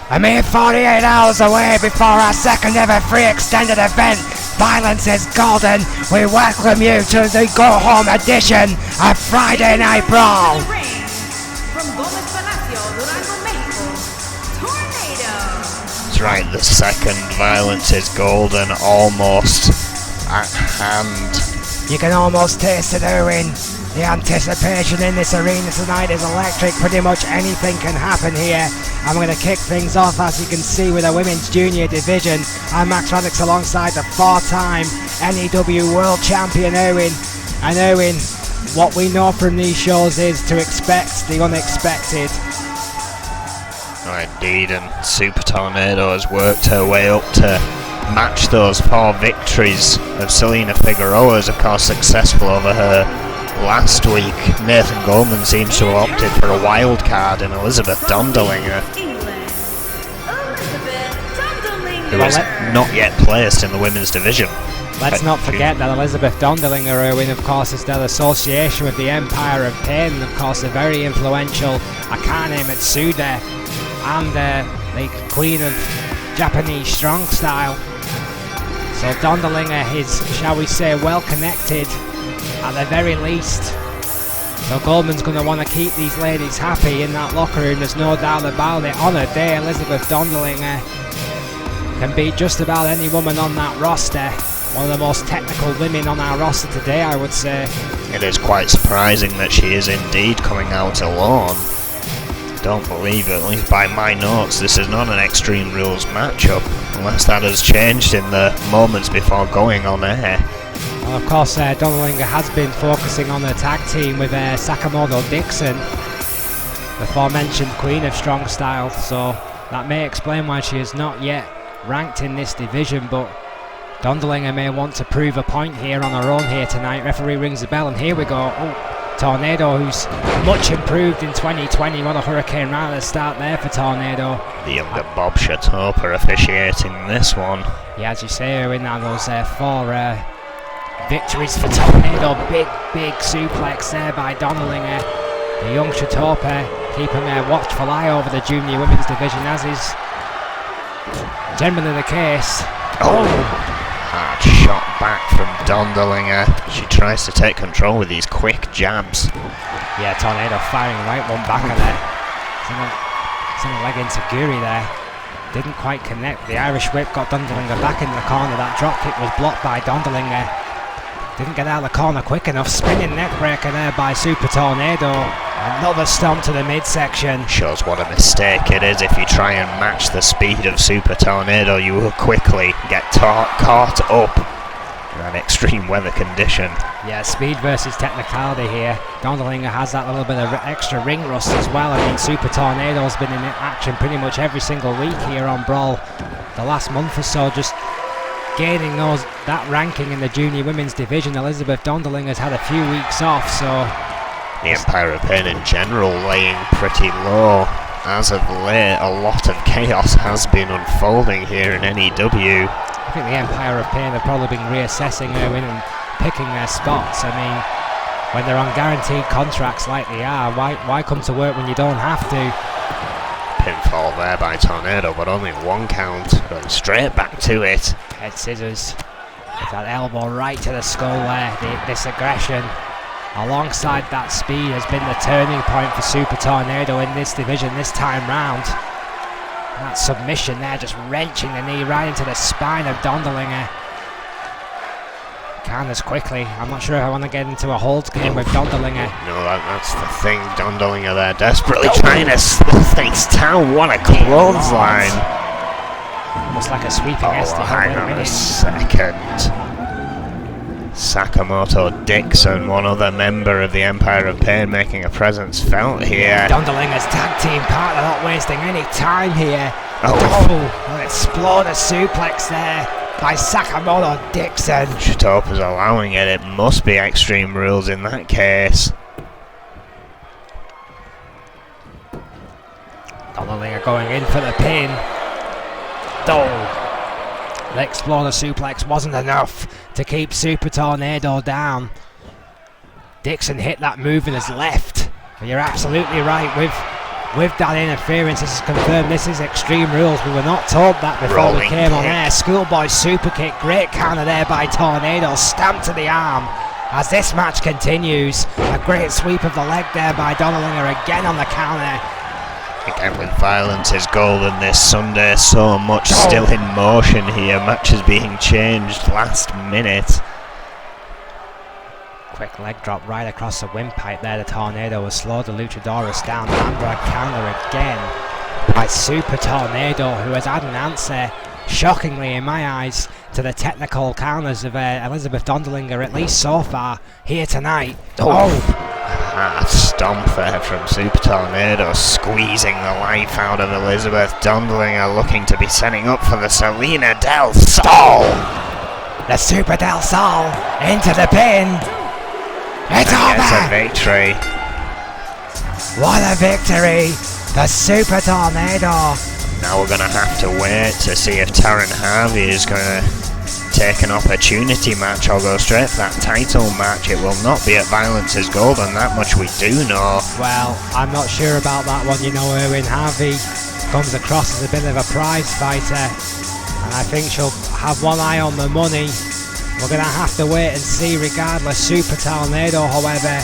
A mere 48 hours away before our second ever free extended event, Violence is Golden. We welcome you to the Go Home edition of Friday Night Brawl. That's right, the second Violence is Golden almost at hand. You can almost taste it, Erwin. The anticipation in this arena tonight is electric. Pretty much anything can happen here. I'm going to kick things off, as you can see, with the women's junior division. I'm Max Radix alongside the four-time N.E.W world champion Erwin. And Erwin, what we know from these shows is to expect the unexpected. Oh, indeed, and Super Tornado has worked her way up to match those 4 victories of Selena Figueroa's, of course, successful over her last week. Nathan Goldman seems to have opted for a wild card in Elizabeth Dondelinger, who is not yet placed in the women's division. Let's not forget that Elizabeth Dondelinger, Erwin, of course, is their association with the Empire of Pain, and of course the very influential Akane Matsuda and the Queen of Japanese strong style. So Dondelinger is, shall we say, well connected at the very least. So Goldman's going to want to keep these ladies happy in that locker room, there's no doubt about it. On her day, Elizabeth Dondelinger can beat just about any woman on that roster. One of the most technical women on our roster today, I would say. It is quite surprising that she is indeed coming out alone. Don't believe it, at least by my notes, this is not an Extreme Rules matchup, unless that has changed in the moments before going on air. Well, of course, Dondelinger has been focusing on the tag team with Sakamoto Dixon, the aforementioned Queen of Strong Style, so that may explain why she is not yet ranked in this division, but Dondelinger may want to prove a point here on her own here tonight. Referee rings the bell, and here we go. Oh, Tornado, who's much improved in 2020. What a hurricane right at the start there for Tornado. The younger Bob Chatopa officiating this one. Yeah, as you say, Erwin, now those 4 victories for Tornado. Big suplex there by Dondelinger. The young Chatopa keeping a watchful eye over the junior women's division, as is generally the case. Hard shot back from Dondelinger. She tries to take control with these quick jabs. Yeah, Tornado firing right one back at her. Single leg into Guri there. Didn't quite connect. The Irish whip got Dondelinger back in the corner. That drop kick was blocked by Dondelinger. Didn't get out of the corner quick enough. Spinning neck breaker there by Super Tornado. Another stomp to the midsection. Shows what a mistake it is. If you try and match the speed of Super Tornado, you will quickly get caught up in an extreme weather condition. Yeah, speed versus technicality here. Dondelinger has that little bit of extra ring rust as well. I mean, Super Tornado's been in action pretty much every single week here on Brawl the last month or so, just gaining that ranking in the junior women's division. Elizabeth Dondelinger's had a few weeks off, so the Empire of Pain in general laying pretty low. As of late, a lot of chaos has been unfolding here in N.E.W. I think the Empire of Pain have probably been reassessing Erwin and picking their spots. I mean, when they're on guaranteed contracts like they are, why come to work when you don't have to? Pinfall there by Tornado, but only 1 count. Going straight back to it. Head scissors. With that elbow right to the skull there. This aggression, alongside that speed, has been the turning point for Super Tornado in this division this time round. And that submission there, just wrenching the knee right into the spine of Dondelinger. Counters quickly. I'm not sure if I want to get into a hold game with Dondelinger. No, that's the thing. Dondelinger there desperately trying to slow things down. What a clothesline. Almost like a sweeping ST. Hang on a second. Sakamoto Dixon, one other member of the Empire of Pain, making a presence felt here. Dondelinger's tag team partner not wasting any time here. An exploder suplex there by Sakamoto Dixon. Chatopa's allowing it. It must be Extreme Rules in that case. Dondelinger going in for the pin. The exploder suplex wasn't enough to keep Super Tornado down. Dixon hit that move in his left. But you're absolutely right, with with that interference. This is confirmed. This is Extreme Rules. We were not told that before we came on air. Schoolboy super kick. Great counter there by Tornado. Stamped to the arm. As this match continues, a great sweep of the leg there by Donnellinger again on the counter. Again with Violence is golden this Sunday. So much still in motion here. Matches being changed last minute. Quick leg drop right across the windpipe there. The Tornado will slow the Luchadorus down. Andra counter again by Super Tornado, who has had an answer, shockingly in my eyes, to the technical counters of Elizabeth Dondelinger, at least so far, here tonight. Hard stomp there from Super Tornado, squeezing the life out of Elizabeth Dondelinger, looking to be setting up for the Selena Del Sol. The Super Del Sol into the pin. It's over! It's a victory. What a victory! The Super Tornado. Now we're going to have to wait to see if Taryn Harvey is going to take an opportunity match or go straight for that title match. It will not be at Violence is Golden, that much we do know. Well, I'm not sure about that one. You know, Erwin Harvey comes across as a bit of a prize fighter, and I think she'll have one eye on the money. We're going to have to wait and see regardless. Super Tornado, however,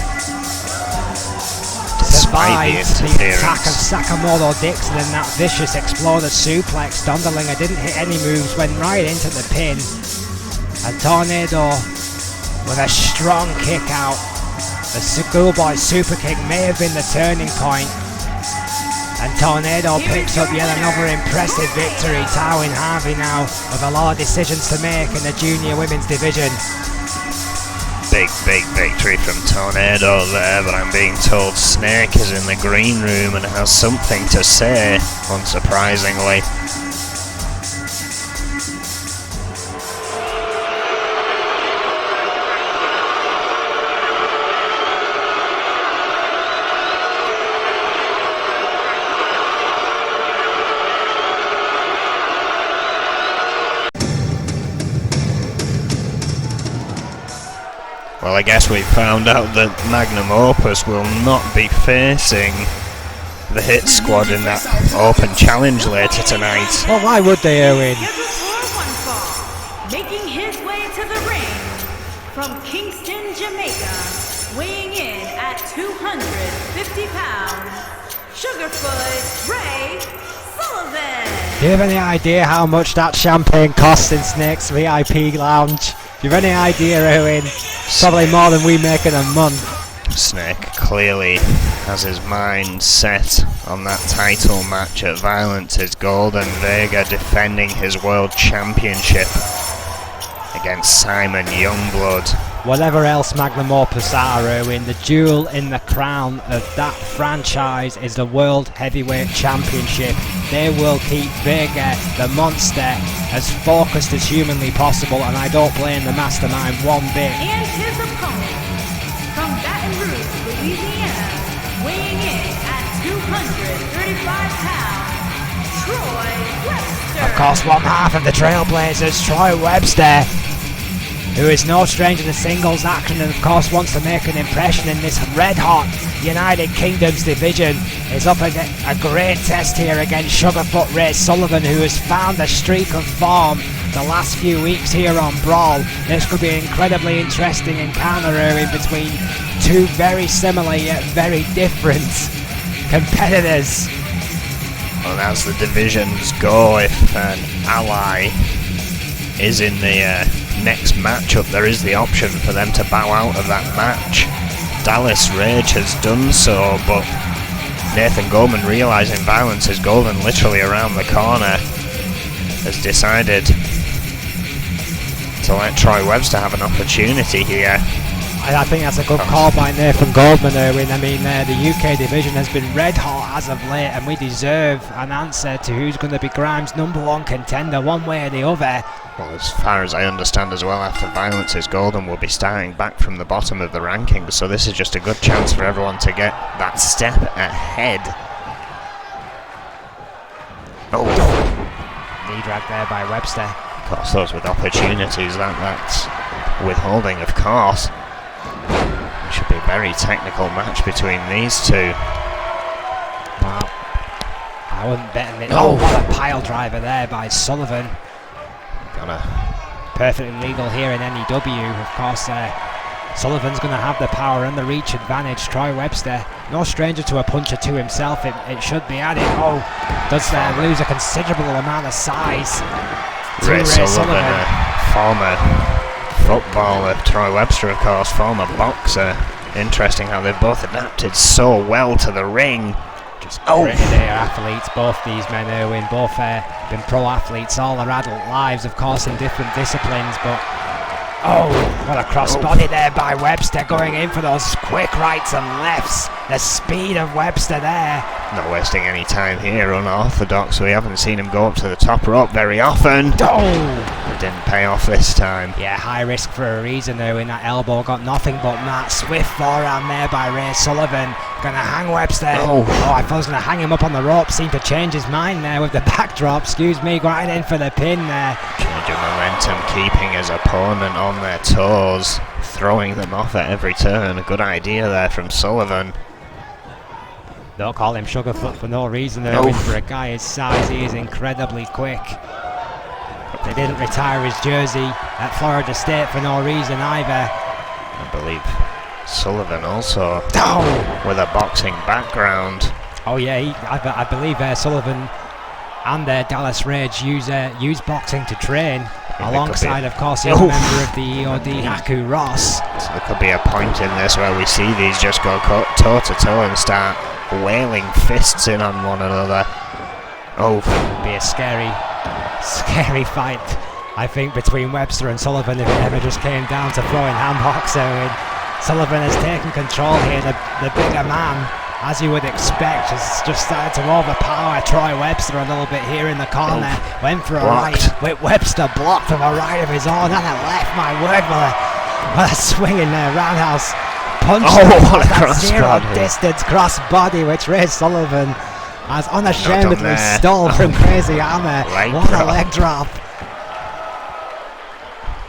survives the attack of Sakamoto Dixon and that vicious exploder suplex. Dondelinger didn't hit any moves, went right into the pin. And Tornado with a strong kick out. The Schoolboy super kick may have been the turning point. And Tornado picks up yet another impressive victory. Taryn Harvey now with a lot of decisions to make in the junior women's division. Big victory from Tornado there, but I'm being told Snake is in the green room and has something to say, unsurprisingly. Well, I guess we found out that Magnum Opus will not be facing the Hit Squad in that open challenge later tonight. Well, why would they, Erwin? Making his way to the ring from Kingston, Jamaica, weighing in at 250 pounds, Sugarfoot Ray Sullivan. Do you have any idea how much that champagne costs in Snake's VIP lounge? Do you have any idea, Erwin? Probably more than we make in a month. Snake clearly has his mind set on that title match at Violence is Golden. Vega defending his world championship against Simon Youngblood. Whatever else Magnum Opus are, Erwin, the jewel in the crown of that franchise is the World Heavyweight Championship. They will keep Vega, the monster, as focused as humanly possible, and I don't blame the mastermind one bit. And his opponent, from Baton Rouge, Louisiana, weighing in at 235 pounds, Troy Webster. Of course, one half of the Trailblazers, Troy Webster, who is no stranger to singles action and of course wants to make an impression in this red-hot United Kingdoms division, is up against a great test here against Sugarfoot Ray Sullivan, who has found a streak of form the last few weeks here on Brawl. This could be an incredibly interesting encounter in between two very similar yet very different competitors. Well, as the divisions go, if an ally is in the next matchup, there is the option for them to bow out of that match. Dallas Rage has done so, but Nathan Goldman, realising Violence is Golden literally around the corner, has decided to let Troy Webster have an opportunity here. I think that's a good call by Nathan Goldman, Erwin. I mean, the UK division has been red hot as of late, and we deserve an answer to who's going to be Grimes' #1 contender, one way or the other. Well, as far as I understand as well, after Violence is Golden, we'll be starting back from the bottom of the rankings, so this is just a good chance for everyone to get that step ahead. Oh, Knee drag there by Webster. of course, those with opportunities, that's withholding, of course. Should be a very technical match between these two. Well, I wouldn't bet on it. Oh, what a pile driver there by Sullivan. Perfectly legal here in N.E.W. Of course, Sullivan's going to have the power and the reach advantage. Troy Webster, no stranger to a punch or two himself, it should be added. Oh, does lose a considerable amount of size. Ray Sullivan, a former footballer. Troy Webster, of course, former boxer. Interesting how they've both adapted so well to the ring. Just gritted athletes, both these men, Erwin. Both been pro athletes all their adult lives, of course, in different disciplines, but oh, what a crossbody there by Webster, going in for those quick rights and lefts. The speed of Webster there. Not wasting any time here, unorthodox. We haven't seen him go up to the top rope very often. Oh! It didn't pay off this time. Yeah, high risk for a reason though. In that elbow, got nothing but Matt. Swift forehand there by Ray Sullivan. Gonna hang Webster. Oh, I thought he was gonna hang him up on the rope. Seemed to change his mind there with the backdrop. Excuse me, going in for the pin there. Change of momentum, keeping his opponent on their toes, throwing them off at every turn. A good idea there from Sullivan. Don't call him Sugarfoot for no reason though. For a guy his size, he is incredibly quick. They didn't retire his jersey at Florida State for no reason either. I believe Sullivan also with a boxing background. Oh yeah, I believe Sullivan and Dallas Rage use boxing to train, alongside of course the other member of the EOD, Haku Ross. So there could be a point in this where we see these just go toe to toe and start wailing fists in on one another. Oh, it would be a scary fight, I think, between Webster and Sullivan if it ever just came down to throwing hand hocks. Sullivan has taken control here. The bigger man, as you would expect, has just started to overpower Troy Webster a little bit here in the corner. Went for a right, with Webster blocked with a right of his own and a left. My word, what a swing in there, roundhouse punch. What a cross zero distance cross body, which Ray Sullivan has unashamedly stole from Crazy Hammer. What a leg drop.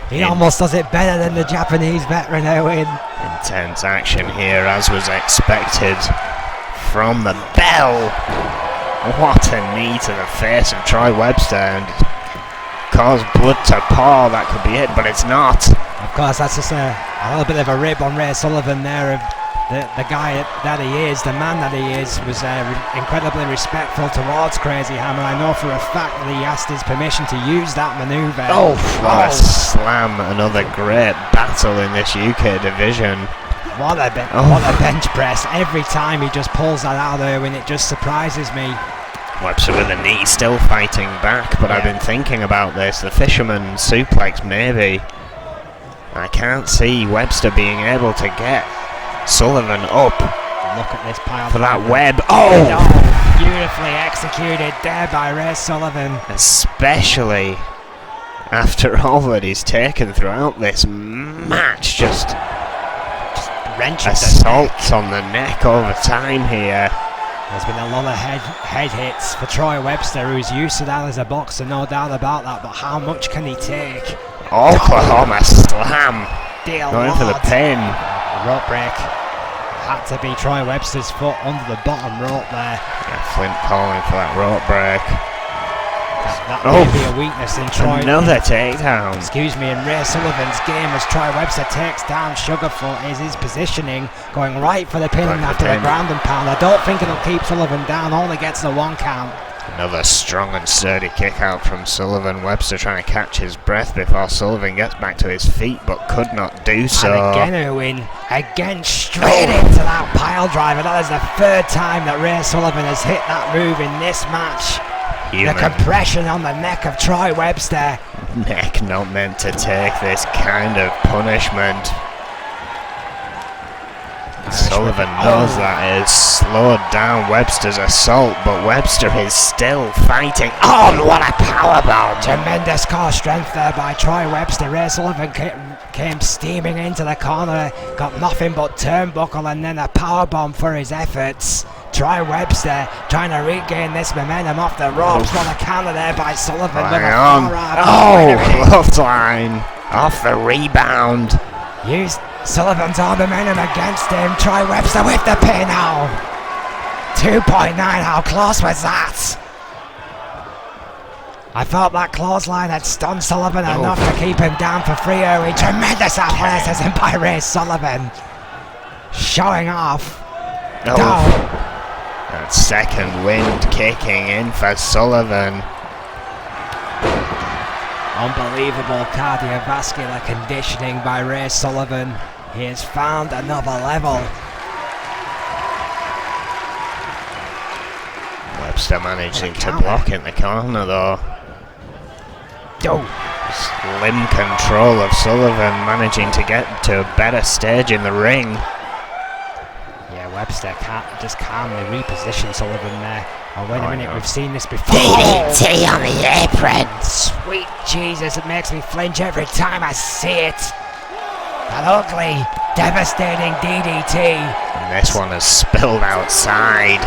He almost does it better than the Japanese veteran, Owen. Intense action here, as was expected from the bell. What a knee to the face of Troy Webster, and cause blood to pour. That could be it, but it's not. Of course, that's just a little bit of a rib on Ray Sullivan there. Of the guy that he is, the man that he is, was incredibly respectful towards Crazy Hammer. I know for a fact that he asked his permission to use that manoeuvre. What a slam. Another great battle in this UK division. What a bench press. Every time he just pulls that out there, and it just surprises me. Webster with a knee, still fighting back, but I've been thinking about this. The fisherman suplex, maybe. I can't see Webster being able to get Sullivan up. Look at this pile for that web. Beautifully executed there by Ray Sullivan. Especially after all that he's taken throughout this match. Just assaults on the neck over time here. There's been a lot of head hits for Troy Webster, who's used to that as a boxer, no doubt about that, but how much can he take? Oklahoma slam. Going for the pin. Rope break. Had to be Troy Webster's foot under the bottom rope there. Yeah, Flint calling for that rope break. That may be a weakness in Troy. Another takedown. Excuse me, in Ray Sullivan's game, as Troy Webster takes down Sugarfoot, is his positioning, going right for the pin after the ground and pound. I don't think it'll keep Sullivan down, only gets the 1 count. Another strong and sturdy kick out from Sullivan. Webster trying to catch his breath before Sullivan gets back to his feet, but could not do so. And again, Owen, straight into that pile driver. That is the 3rd time that Ray Sullivan has hit that move in this match. The compression on the neck of Troy Webster. Neck not meant to take this kind of punishment. Sullivan knows that is slowed down Webster's assault, but Webster is still fighting on. What a powerbomb! Tremendous core strength there by Troy Webster. Ray Sullivan came steaming into the corner, got nothing but turnbuckle and then a powerbomb for his efforts. Troy Webster trying to regain this momentum off the ropes. What a counter there by Sullivan with a forearm. Clothesline off the rebound. Used Sullivan's arm momentum against him. Troy Webster with the pin now. 2.9, how close was that? I thought that clothesline had stunned Sullivan enough to keep him down for 3 Owen. Tremendous athleticism by Ray Sullivan. Showing off. That second wind kicking in for Sullivan. Unbelievable cardiovascular conditioning by Ray Sullivan. He has found another level. Webster managing to block in the corner though. Slim control of Sullivan, managing to get to a better stage in the ring. Yeah, Webster can't just calmly reposition Sullivan there. Oh, wait a minute, we've seen this before. DDT on the apron! Sweet Jesus, it makes me flinch every time I see it. That ugly, devastating DDT. And this one has spilled outside.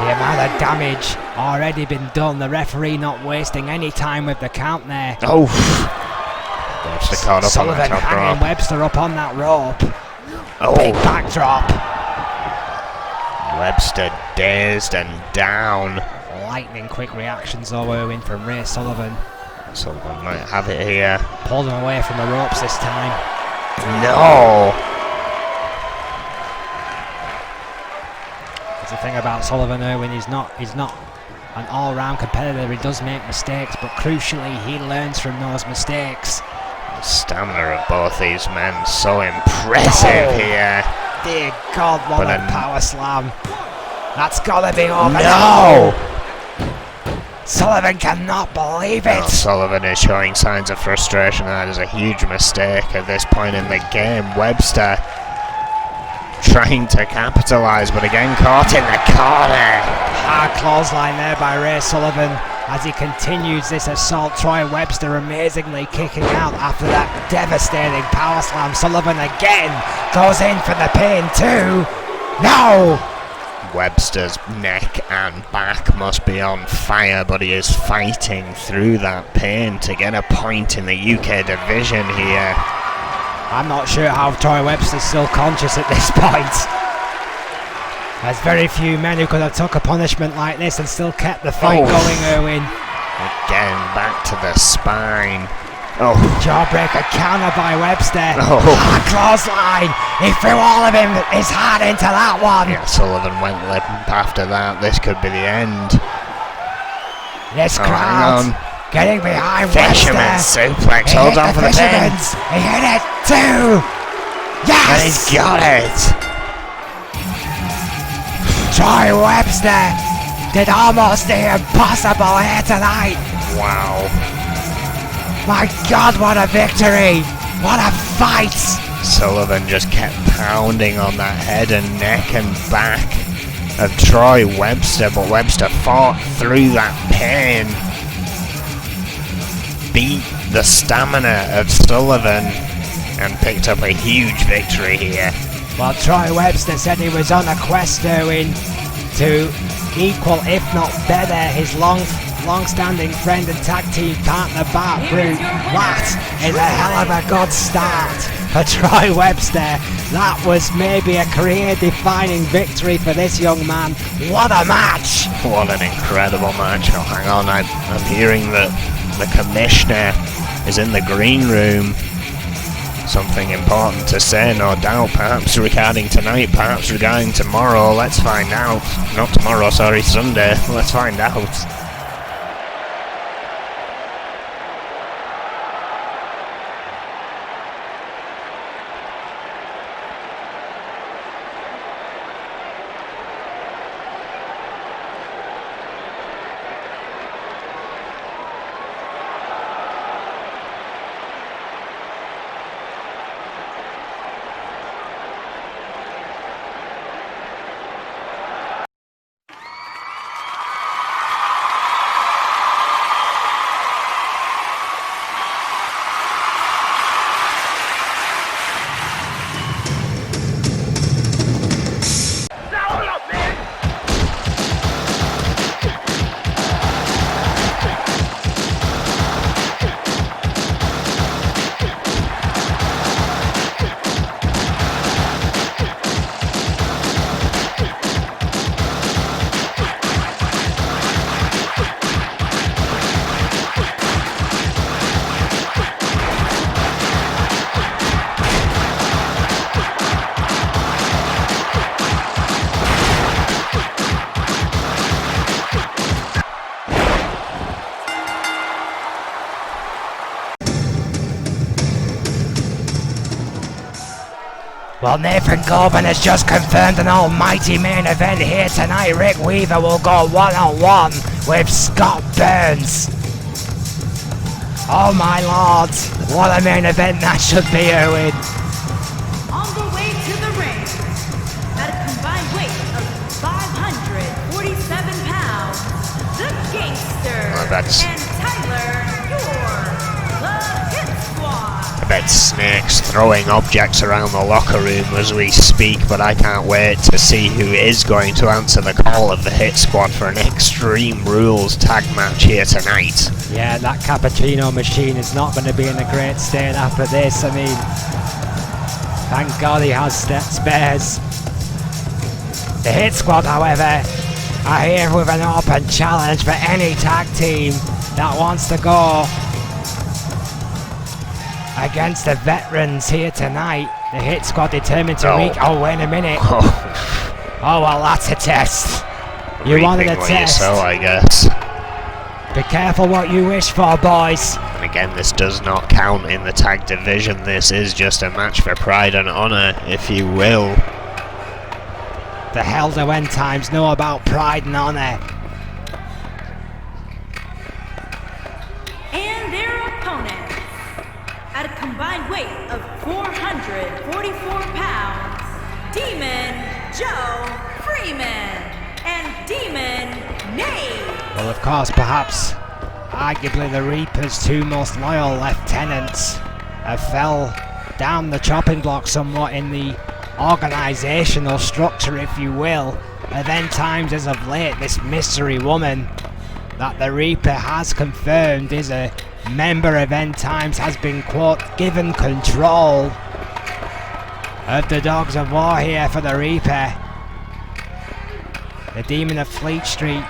The amount of damage already been done. The referee not wasting any time with the count there. Webster caught up Sullivan on the top hanging rope. Webster up on that rope. Big backdrop. Webster dazed and down. Lightning quick reactions though, Owen, from Ray Sullivan. Sullivan might have it here. Pulled him away from the ropes this time. No! That's the thing about Sullivan, Owen. He's not an all-round competitor. He does make mistakes, but crucially, he learns from those mistakes. The stamina of both these men so impressive here. Dear God, what a power slam. That's gotta be over. No! Sullivan cannot believe it. Sullivan is showing signs of frustration. That is a huge mistake at this point in the game. Webster trying to capitalise, but again caught in the corner. Hard clothesline there by Ray Sullivan as he continues this assault. Troy Webster amazingly kicking out after that devastating power slam. Sullivan again goes in for the pin too. No! Webster's neck and back must be on fire, but he is fighting through that pain to get a point in the UK division here. I'm not sure how Troy Webster's still conscious at this point. There's very few men who could have took a punishment like this and still kept the fight going, Owen. Again, back to the spine. Jawbreaker counter by Webster. Hard clothesline. He threw all of his heart into that one. Yeah, Sullivan went limp after that. This could be the end. This crowd getting behind Fisherman Webster. suplex. Hold on for the pin. He hit it too. Yes. And he's got it. Troy Webster did almost the impossible here tonight. Wow. My God, what a victory! What a fight! Sullivan just kept pounding on that head and neck and back of Troy Webster, but Webster fought through that pain. Beat the stamina of Sullivan and picked up a huge victory here. Well, Troy Webster said he was on a quest, Owen, to equal, if not better, his long-standing friend and tag team partner Bart Brute. That is a hell of a good start for Troy Webster. That was maybe a career-defining victory for this young man. What a match! What an incredible match. Oh, hang on, I'm hearing that the commissioner is in the green room. Something important to say, no doubt, perhaps regarding tonight, perhaps regarding tomorrow. Let's find out. Not tomorrow, sorry, Sunday. Let's find out. Well, Nathan Corbin has just confirmed an almighty main event here tonight. Rick Weaver will go one-on-one with Scott Burns. Oh my lord, what a main event that should be, Owen. On the way to the ring, at a combined weight of 547 pounds, the Gangster and Tyler, the Hit Squad. I bet Snake's throwing objects around the locker room as we speak, but I can't wait to see who is going to answer the call of the Hit Squad for an Extreme Rules tag match here tonight. Yeah, that cappuccino machine is not going to be in a great state after this. I mean, thank God he has spares. The Hit Squad, however, are here with an open challenge for any tag team that wants to go against the veterans here tonight. The Hit Squad determined to reach... Oh, wait a minute. Oh, well, that's a test. You wanted a test. So, I guess. Be careful what you wish for, boys. And again, this does not count in the tag division. This is just a match for pride and honor, if you will. The hell do end times know about pride and honor? And their opponents, at a combined weight of 444 pounds, Demon Joe Freeman and Demon N.E.W. Well, of course, perhaps, arguably the Reaper's two most loyal lieutenants have fell down the chopping block somewhat in the organisational structure, if you will, of end times as of late. This mystery woman that the Reaper has confirmed is a member of end times has been, quote, given control of the Dogs of War here for the Reaper. The Demon of Fleet Street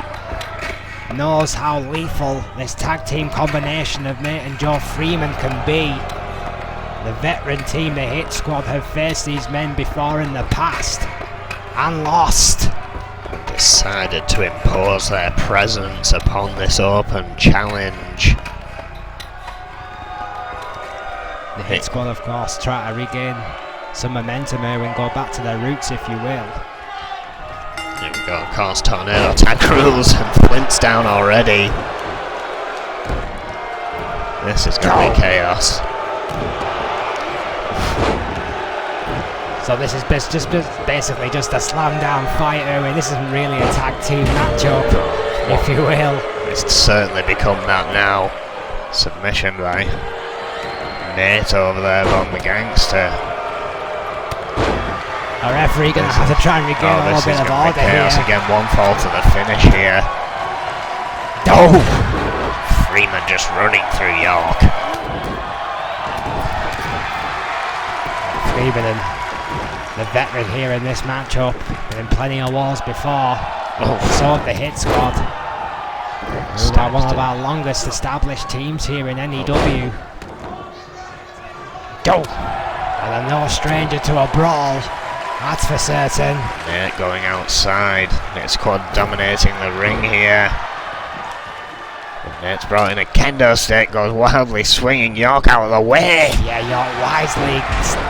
knows how lethal this tag team combination of Nate and Joe Freeman can be. The veteran team, the Hit Squad, have faced these men before in the past and lost. Decided to impose their presence upon this open challenge. The Hit Squad, of course, try to regain some momentum here and go back to their roots, if you will. There we go, of course, Tornado tag rules and Flint's down already. This is going to be chaos. So this is basically just a slam down fight, Erwin. This isn't really a tag team matchup, if you will. It's certainly become that now. Submission by Nate over there on the Gangster. A referee gonna have to try and regain a little bit of order here. Again, one fall to the finish here. Oh! Freeman just running through York. Freeman and the veteran here in this matchup. Been in plenty of wars before. So have the Hit Squad, who are one of our longest established teams here in N.E.W. Go! And they're no stranger to a brawl. That's for certain. Nate going outside. Nate's Squad dominating the ring here. Nate's brought in a kendo stick, goes wildly swinging York out of the way. Yeah, York wisely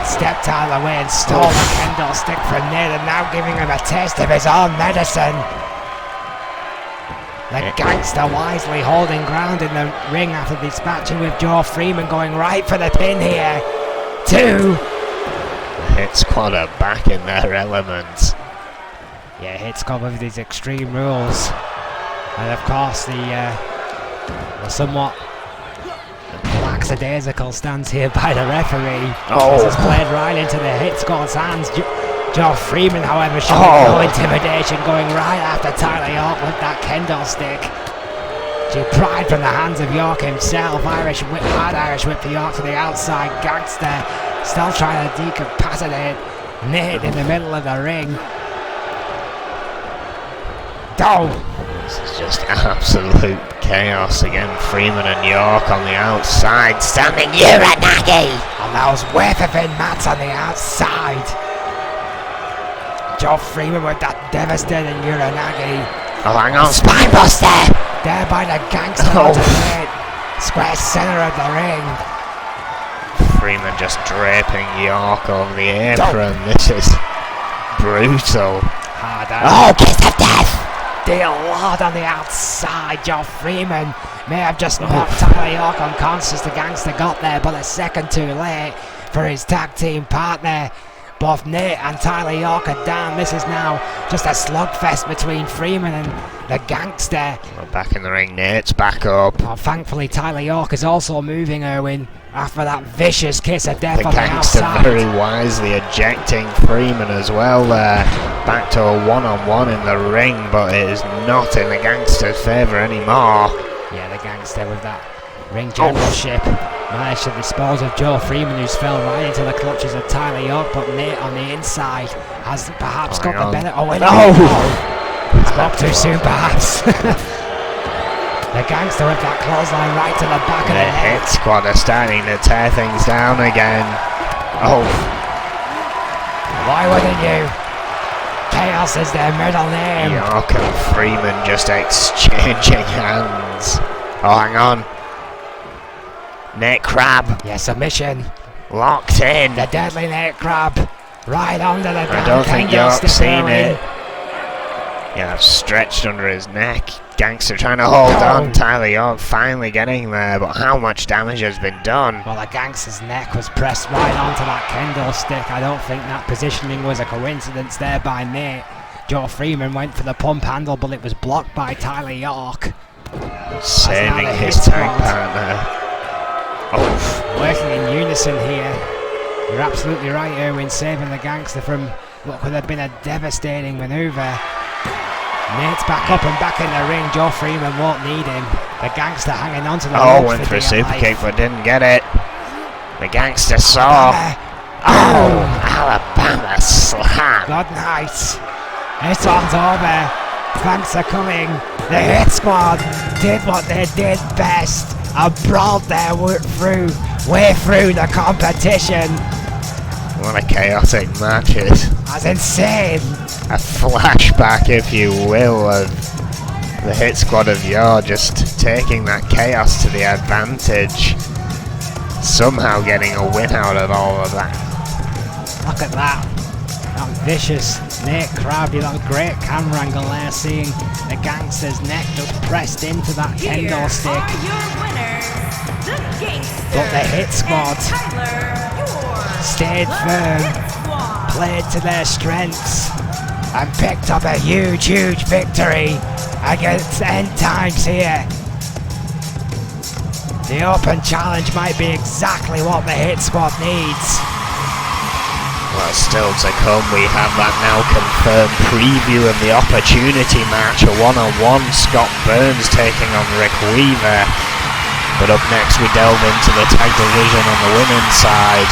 stepped out of the way and stole the kendo stick from Nate, and now giving him a taste of his own medicine. The Gangster wisely holding ground in the ring after dispatching with Joe Freeman, going right for the pin here. 2. Hit Squad are back in their elements. Yeah, Hit Squad with these Extreme Rules. And of course the somewhat lackadaisical stance here by the referee. This is played right into the Hit Squad's hands. Joe Freeman, however, showing no intimidation, going right after Tyler York with that kendo stick. She pried from the hands of York himself. Hard Irish whip for York to the outside. Gangster still trying to decapacitate Nate in the middle of the ring. This is just absolute chaos again. Freeman and York on the outside, standing Uranagi! And those wafer-thin mats on the outside. Joe Freeman with that devastating Uranagi. Oh, hang on. Spinebuster! There by the Gangster. Square center of the ring. Freeman just draping York over the apron. This is brutal. Hard out. Oh, kiss of death! Dear Lord on the outside. Joe Freeman may have just knocked Tyler York unconscious. The Gangster got there, but a second too late for his tag team partner. Both Nate and Tyler York are down. This is now just a slugfest between Freeman and the Gangster. Well, back in the ring, Nate's back up. Oh, thankfully, Tyler York is also moving, Erwin, after that vicious kiss of death The on the Gangster outside. very wisely ejecting Freeman as well there. Back to a one-on-one in the ring, but it is not in the Gangster's favour anymore. Yeah, the Gangster with that ring generalship managed to dispose of Joe Freeman, who's fell right into the clutches of Tyler York, but Nate on the inside has perhaps got the better. Oh, wait a minute. Spoke too soon, perhaps. The Gangster with that clothesline right to the back of the The head. Hit Squad are starting to tear things down again. Oh, Why wouldn't you? Chaos is their middle name. York and Freeman just exchanging hands. Oh, hang on. Nate Crab Yeah, submission. locked in. The deadly Nate Crab right under the I don't think York's candlestick, seen Erwin. it. Yeah, stretched under his neck. Gangster trying to hold Oh. on. Tyler York finally getting there, but how much damage has been done? Well, the Gangster's neck was pressed right onto that kendo stick. I don't think that positioning was a coincidence there by Nate. Joe Freeman went for the pump handle, but it was blocked by Tyler York. Saving now the his Hit tag Squad. partner. Oh, Working in unison here. You're absolutely right, Erwin, saving the Gangster from what could have been a devastating manoeuvre. Nate's back up and back in the ring. Joe Freeman won't need him. The Gangster hanging on to the ropes went for a dear super life. kick but didn't get it. The Gangster saw. Oh, Alabama slam. Good night. This one's over. Thanks for coming. The Hit Squad did what they did best and brawled their way through the competition. What a chaotic match it is. That's insane. A flashback, if you will, of the Hit Squad of yore just taking that chaos to the advantage. Somehow getting a win out of all of that. Look at that. That vicious Nate Crab. That was great camera angle there, seeing the Gangster's neck just pressed into that Here kendo stick. are your winners, the Gangster But the Hit Squad and Tyler York. stayed The firm, Hit Squad. played to their strengths, and picked up a huge victory against End Times here. The open challenge might be exactly what the Hit Squad needs. Well, still to come, we have that now confirmed preview of the opportunity match, a one-on-one, Scott Burns taking on Rick Weaver. But up next we delve into the tag division on the women's side.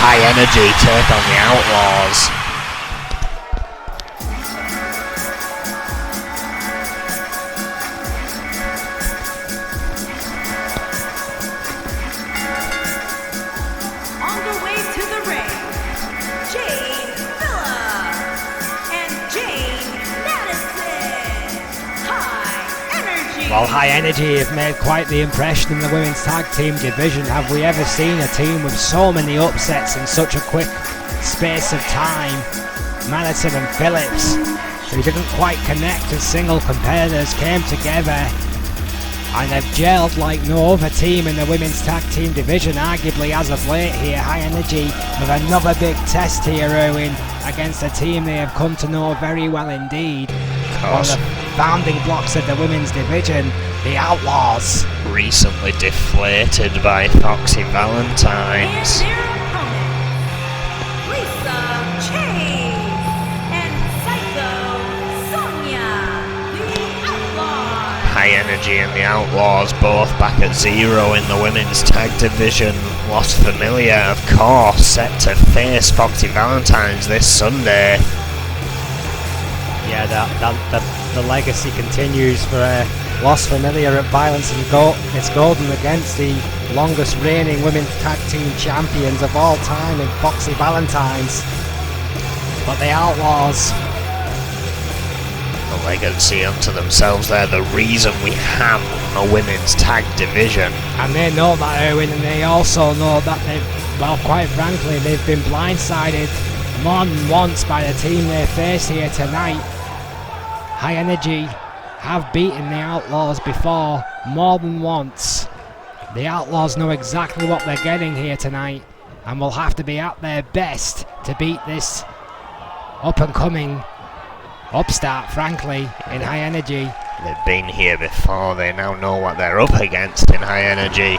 High Energy take on the Outlaws. On the way to the ring, Jade Villa and Jane Madison. High Energy. Well, High Energy have made quite the impression in the women's tag team division. Have we ever seen a team with so many upsets in such a quick space of time? Madison and Phillips, who didn't quite connect as single competitors, came together and they've gelled like no other team in the women's tag team division, arguably as of late here. High Energy with another big test here, Erwin, against a team they have come to know very well indeed. One of the founding blocks of the women's division, the Outlaws. Recently deflated by Foxy And Valentine's. their opponents, Lisa Chase and Psycho Sonia, the Outlaws. High Energy and the Outlaws both back at 0 in the women's tag division. Lost Familia, of course, set to face Foxy Valentine's this Sunday. Yeah, the legacy continues for Lost Familiar at Violence and it's Golden against the longest reigning women's tag team champions of all time in Foxy Valentine's. But the Outlaws The legacy unto themselves, they're the reason we have a women's tag division. And they know that, Erwin, and they also know that well, quite frankly, they've been blindsided more than once by the team they face here tonight. High Energy have beaten the Outlaws before, more than once. The Outlaws know exactly what they're getting here tonight, and will have to be at their best to beat this up-and-coming upstart, frankly, in High Energy. They've been here before, they now know what they're up against in High Energy.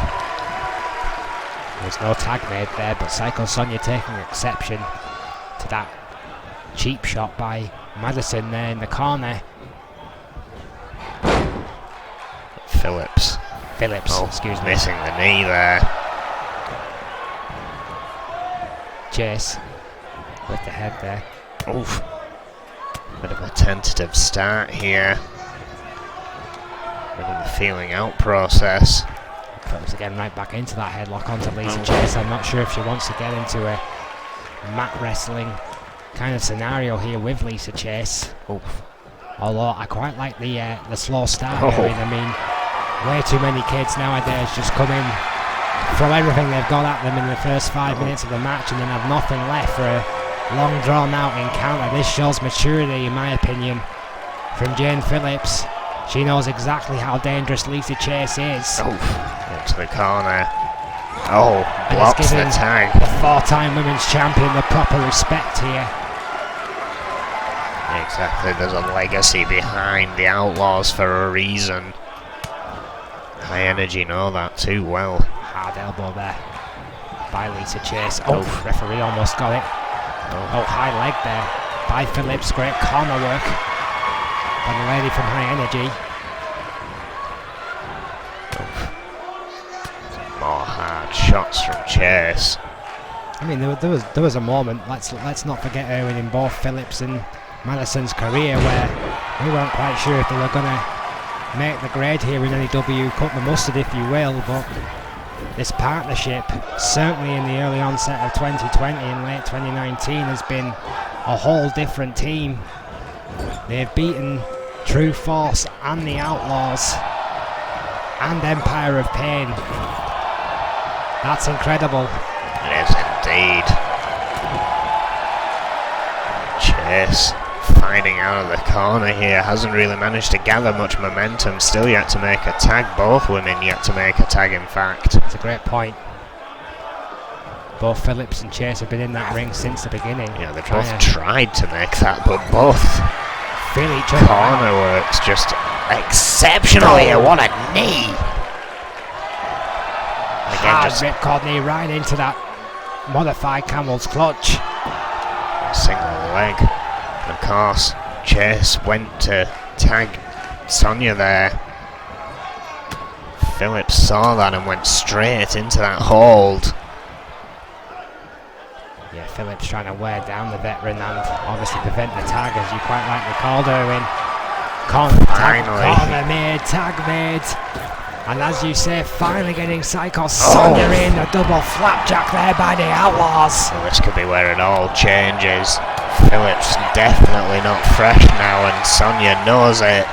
There's no tag made there, but Psycho Sonia taking exception to that cheap shot by Madison there in the corner. Phillips, excuse me. Missing the knee there. Chase with the head there. Oof. Bit of a tentative start here. Bit of a feeling out process. Phillips again right back into that headlock onto Lisa Chase. I'm not sure if she wants to get into a mat wrestling kind of scenario here with Lisa Chase. Oof. Although I quite like the slow start. I mean, way too many kids nowadays just come in, throw everything they've got at them in the first 5 minutes of the match and then have nothing left for a long drawn out encounter. This shows maturity, in my opinion, from Jane Phillips. She knows exactly how dangerous Lisa Chase is. Into the corner. Blocks the tag. The 4-time women's champion the proper respect here. Exactly, there's a legacy behind the Outlaws for a reason. High Energy know that too well. Hard elbow there by Lisa Chase. Referee almost got it. High leg there by Phillips. Great corner work by the lady from High Energy. More hard shots from Chase. I mean, there was a moment. Let's not forget, Erwin, in both Phillips and Madison's career where we weren't quite sure if they were going to make the grade here in N.E.W, cut the mustard if you will, but this partnership, certainly in the early onset of 2020 and late 2019, has been a whole different team. They've beaten True Force and the Outlaws and Empire of Pain. That's incredible. It is indeed. Chase finding out of the corner here, hasn't really managed to gather much momentum, still yet to make a tag. Both women yet to make a tag, in fact. That's a great point. Both Phillips and Chase have been in that ring since the beginning. Yeah, they both tried to make that, but both feel each other corner works just exceptional here. What a knee! Again, just ripcord knee right into that modified camel's clutch. Single leg. Of course, Chase went to tag Sonia there. Phillips saw that and went straight into that hold. Yeah, Phillips trying to wear down the veteran and obviously prevent the tag, as you quite rightly called her in. Corner made, tag made. And as you say, finally getting Psycho Sonia in, a double flapjack there by the Outlaws. So this could be where it all changes. Phillips definitely not fresh now, and Sonia knows it.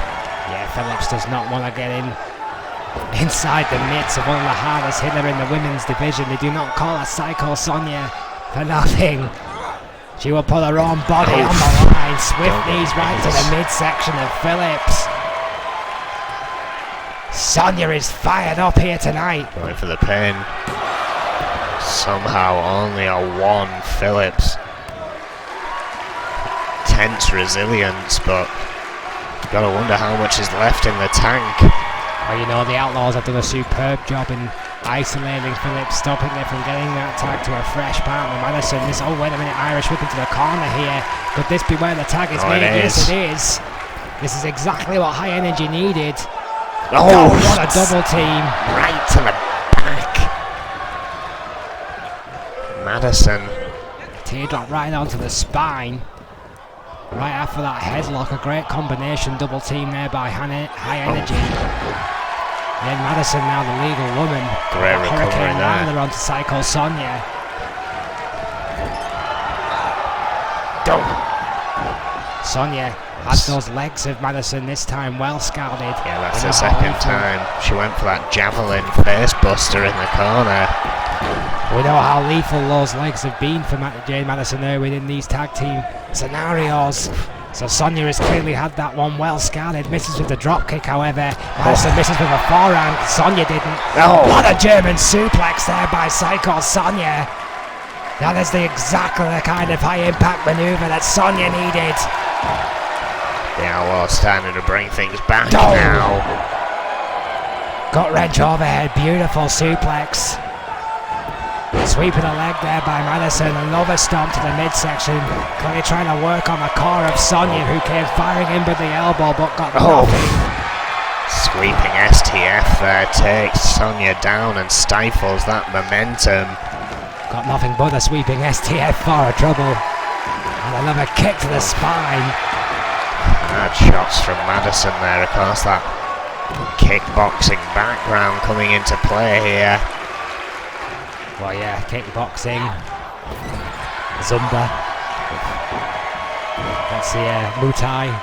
Yeah, Phillips does not want to get inside the midst of one of the hardest hitter in the women's division. They do not call her Psycho Sonia for nothing. She will put her own body on the line. Swift knees right to the midsection of Phillips. Sonia is fired up here tonight. Going for the pin. Somehow only a 1. Phillips. Tense resilience, but gotta wonder how much is left in the tank. Well, you know, the Outlaws have done a superb job in isolating Phillips, stopping her from getting that tag to a fresh partner, Madison. Wait a minute, Irish whip into the corner here. Could this be where the tag is made? Yes, it is. This is exactly what High Energy needed. Oh, what a double team. Right to the back. Madison. Teardrop right onto the spine. Right after that headlock, a great combination double team there by High Energy. Then Madison, now the legal woman. Great recovery there. Onto Psycho Sonia. Sonia Had those legs of Madison this time well scouted. Yeah, that's the second time she went for that javelin face buster in the corner. We know how lethal those legs have been for Jane Madison Irwin in these tag team scenarios. So Sonya has clearly had that one well scouted. Misses with the drop kick, however. Madison misses with a forehand. Sonya didn't. What a German suplex there by Psycho Sonya. That is exactly the kind of high impact maneuver that Sonya needed. The Outlaws starting to bring things back now. Gut wrench overhead, beautiful suplex. Sweeping a leg there by Madison, another stomp to the midsection. Clearly trying to work on the core of Sonya, who came firing in with the elbow but got nothing. Sweeping STF there takes Sonya down and stifles that momentum. Got nothing but a sweeping STF for a trouble. And another kick to the spine. Hard shots from Madison there, of course, that kickboxing background coming into play here. Well, yeah, kickboxing, Zumba, let's see, Muay Thai.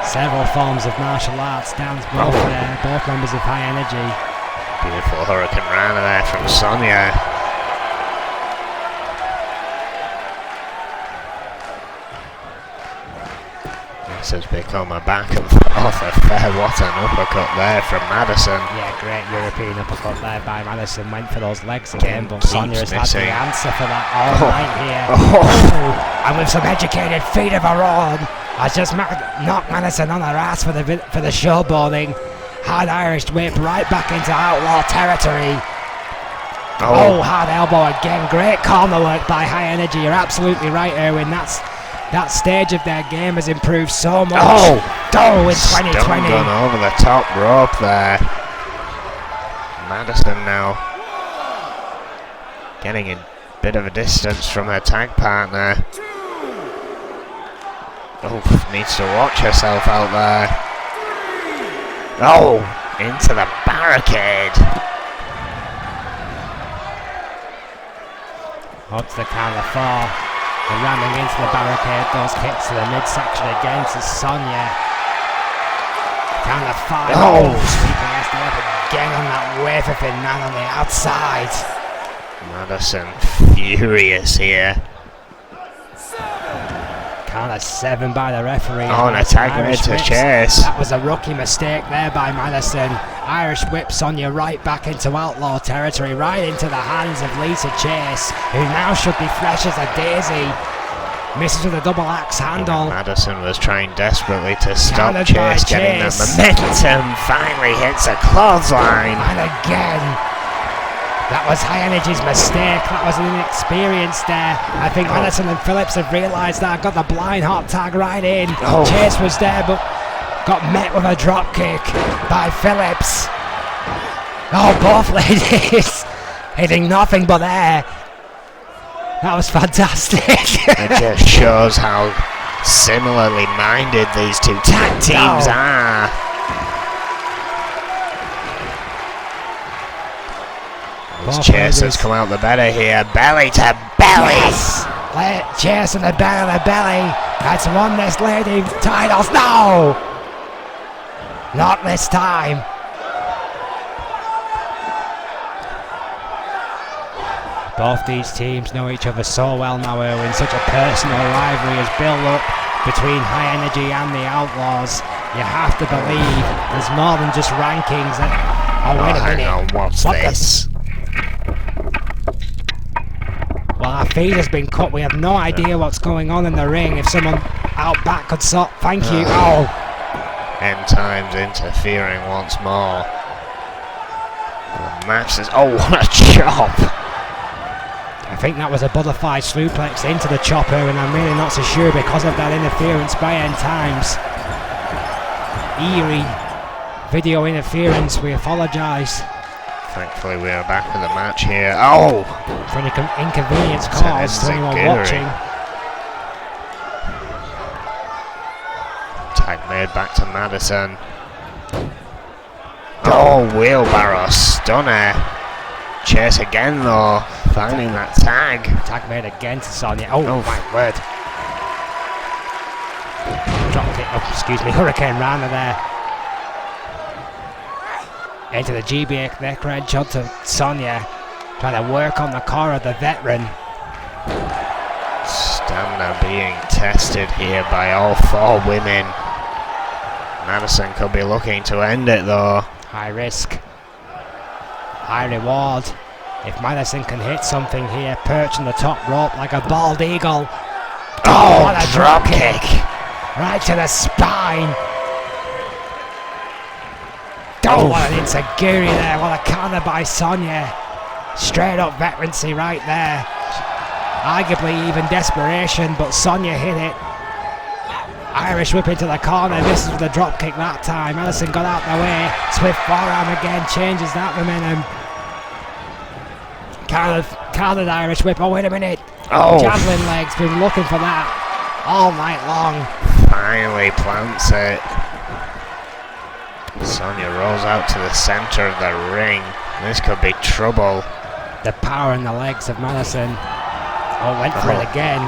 Several forms of martial arts dance, both members of High Energy. Beautiful Hurricane Rana there from Sonya. This has become a back and forth affair. What an uppercut there from Madison. Yeah, great European uppercut there by Madison. Went for those legs again, but Sonya has had the answer for that all night here. And with some educated feet of her own, has just knocked Madison on her ass for the showboating. Hard Irish whip right back into Outlaw territory. Hard elbow again. Great corner work by High Energy. You're absolutely right, Irwin. That stage of their game has improved so much. In 2020. Gone over the top rope there. Madison now getting a bit of a distance from her tag partner. Needs to watch herself out there. Into the barricade. Up to the count of 4. And ramming into the barricade, those kicks to the midsection again to Sonya. Count of 5. Sweeping SDF again on that wafer fin man on the outside. Madison furious here. Count of 7 by the referee. And a tag made to Chase. That was a rookie mistake there by Madison. Irish whip Sonya right back into Outlaw territory, right into the hands of Lisa Chase, who now should be fresh as a daisy. Misses with a double axe handle. Madison was trying desperately to stop Chase getting the momentum. Finally hits a clothesline. And again, that was High Energy's mistake. That was an inexperience there. I think Madison and Phillips have realised that. Got the blind hot tag right in. Chase was there, but got met with a drop kick by Phillips. Both ladies hitting nothing but air. That was fantastic. It just shows how similarly minded these two tag teams are. Chase has come out the better here. Belly to belly. Yes. Chase in the belly to belly. That's won this lady titles. No! Not this time. Both these teams know each other so well now, Irwin. Such a personal rivalry has built up between High Energy and the Outlaws. You have to believe there's more than just rankings. Wait a minute. Hang on, what's this? Well, our feed has been cut. We have no idea what's going on in the ring. If someone out back could sort. Thank you. End times interfering once more. The match is. What a chop! I think that was a butterfly suplex into the chopper, and I'm really not so sure because of that interference by End Times. Eerie video interference. We apologise. Thankfully, we are back in the match here. For an inconvenience caused to anyone watching. Tag made back to Madison. Wheelbarrow stunner. Chase again though, finding that tag. Tag made again to Sonya. My word. Hurricane Rana there. Into the GB neck wrench onto Sonya. Trying to work on the core of the veteran. Stamina being tested here by all 4 women. Madison could be looking to end it though. High risk, high reward. If Madison can hit something here, perch on the top rope like a bald eagle. Oh, what a drop kick! Right to the spine. Oh, what an enziguri there. What a counter by Sonya. Straight up veterancy right there. Arguably even desperation, but Sonya hit it. Irish whip into the corner, misses with a drop kick that time. Madison got out the way. Swift forearm again, changes that momentum. Countered Irish whip. Oh, wait a minute. Oh. Javelin legs, been looking for that all night long. Finally plants it. Sonya rolls out to the center of the ring. This could be trouble. The power in the legs of Madison. Oh, went for it again.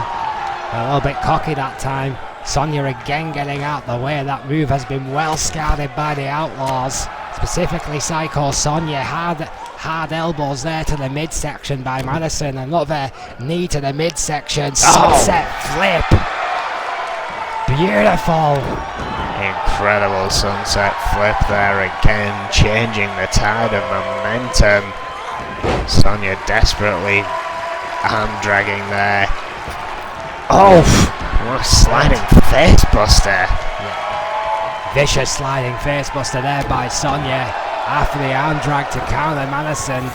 A little bit cocky that time. Sonya again getting out the way. That move has been well scouted by the Outlaws. Specifically Psycho Sonya. Hard elbows there to the midsection by Madison. Another knee to the midsection. Sunset flip. Beautiful. Incredible sunset flip there again, changing the tide of momentum. Sonya desperately arm dragging there. Oh, what a sliding face buster. Yeah. Vicious sliding face buster there by Sonya after the arm drag to counter Madison.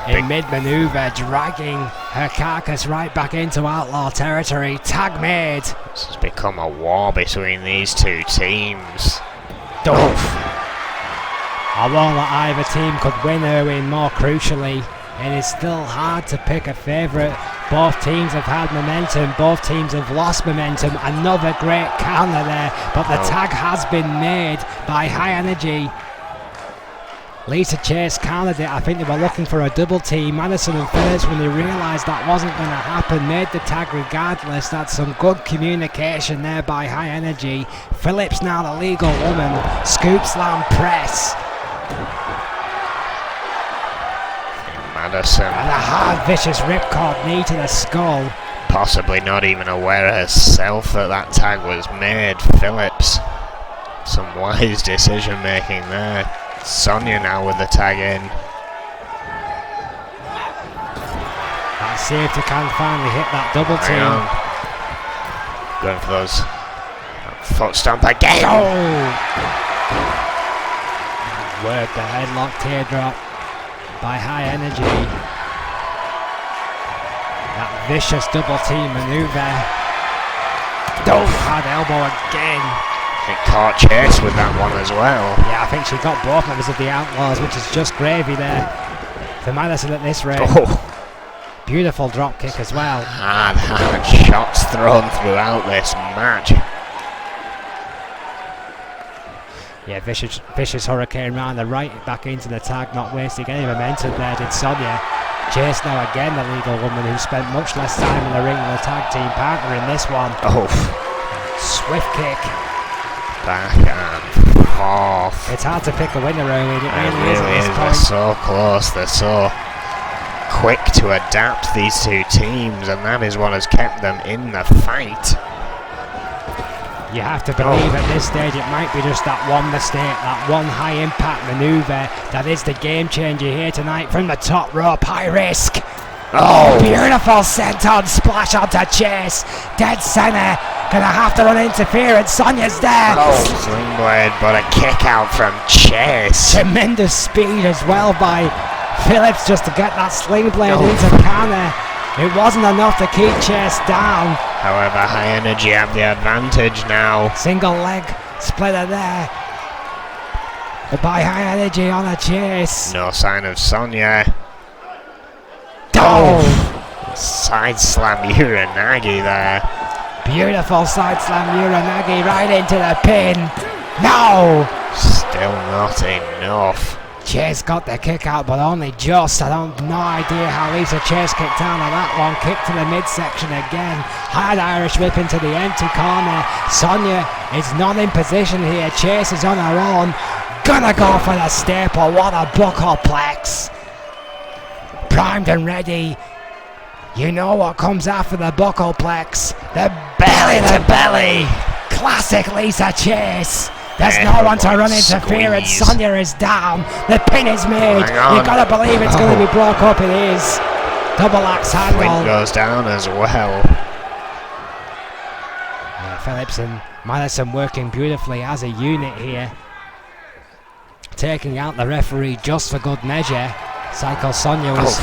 In mid-maneuver, dragging her carcass right back into Outlaw territory. Tag made. This has become a war between these 2 teams. Although either team could win Irwin, more crucially, it is still hard to pick a favourite. Both teams have had momentum, both teams have lost momentum. Another great counter there, but the tag has been made by High Energy. Lisa Chase countered it. I think they were looking for a double team. Madison and Phillips, when they realised that wasn't going to happen, made the tag regardless. That's some good communication there by High Energy. Phillips now the legal woman. Scoop slam press. Madison. And a hard, vicious ripcord knee to the skull. Possibly not even aware herself that tag was made. Phillips. Some wise decision making there. Sonya now with the tag in. Let's see if they can finally hit that double team. Going for those foot stomp again. Oh! Work the headlock teardrop by High Energy. That vicious double team maneuver. Hard elbow again. It caught Chase with that one as well. Yeah, I think she got both members of the Outlaws, which is just gravy there for Madison at this rate. Beautiful drop kick as well. Hard shots thrown throughout this match. Yeah, vicious Hurricane Rana right back into the tag, not wasting any momentum there, did Sonya. Chase now again, the legal woman who spent much less time in the ring than the tag team partner in this one. Swift kick. Back and forth. It's hard to pick a winner, Owen. It really is at this They're point. so close. They're so quick to adapt, these 2 teams, and that is what has kept them in the fight. You have to believe at this stage it might be just that one mistake, that one high impact maneuver that is the game changer here tonight from the top rope. High risk. Beautiful senton splash onto Chase. Dead center. Gonna have to run interference. Sonya's there. Sling blade, but a kick out from Chase. Tremendous speed as well by Phillips just to get that sling blade into counter. It wasn't enough to keep Chase down. However, High Energy have the advantage now. Single leg splitter there. But by High Energy on a Chase. No sign of Sonya. Side slam Uranagi there. Beautiful side slam Uranagi right into the pin. No! Still not enough. Chase got the kick out, but only just. I don't no idea how Lisa Chase kicked out of that one. Kick to the midsection again. Hard Irish whip into the empty corner. Sonia is not in position here. Chase is on her own. Gonna go for the staple. What a buckleplex. Primed and ready. You know what comes after the buckleplex. The belly to belly. Classic Lisa Chase. There's no one to run interference. Sonia is down. The pin is made. You gotta believe it's going to be broke up. It is. Double axe handle. Flint goes down as well. Yeah, Phillips and Madison working beautifully as a unit here. Taking out the referee just for good measure. Psycho Sonia was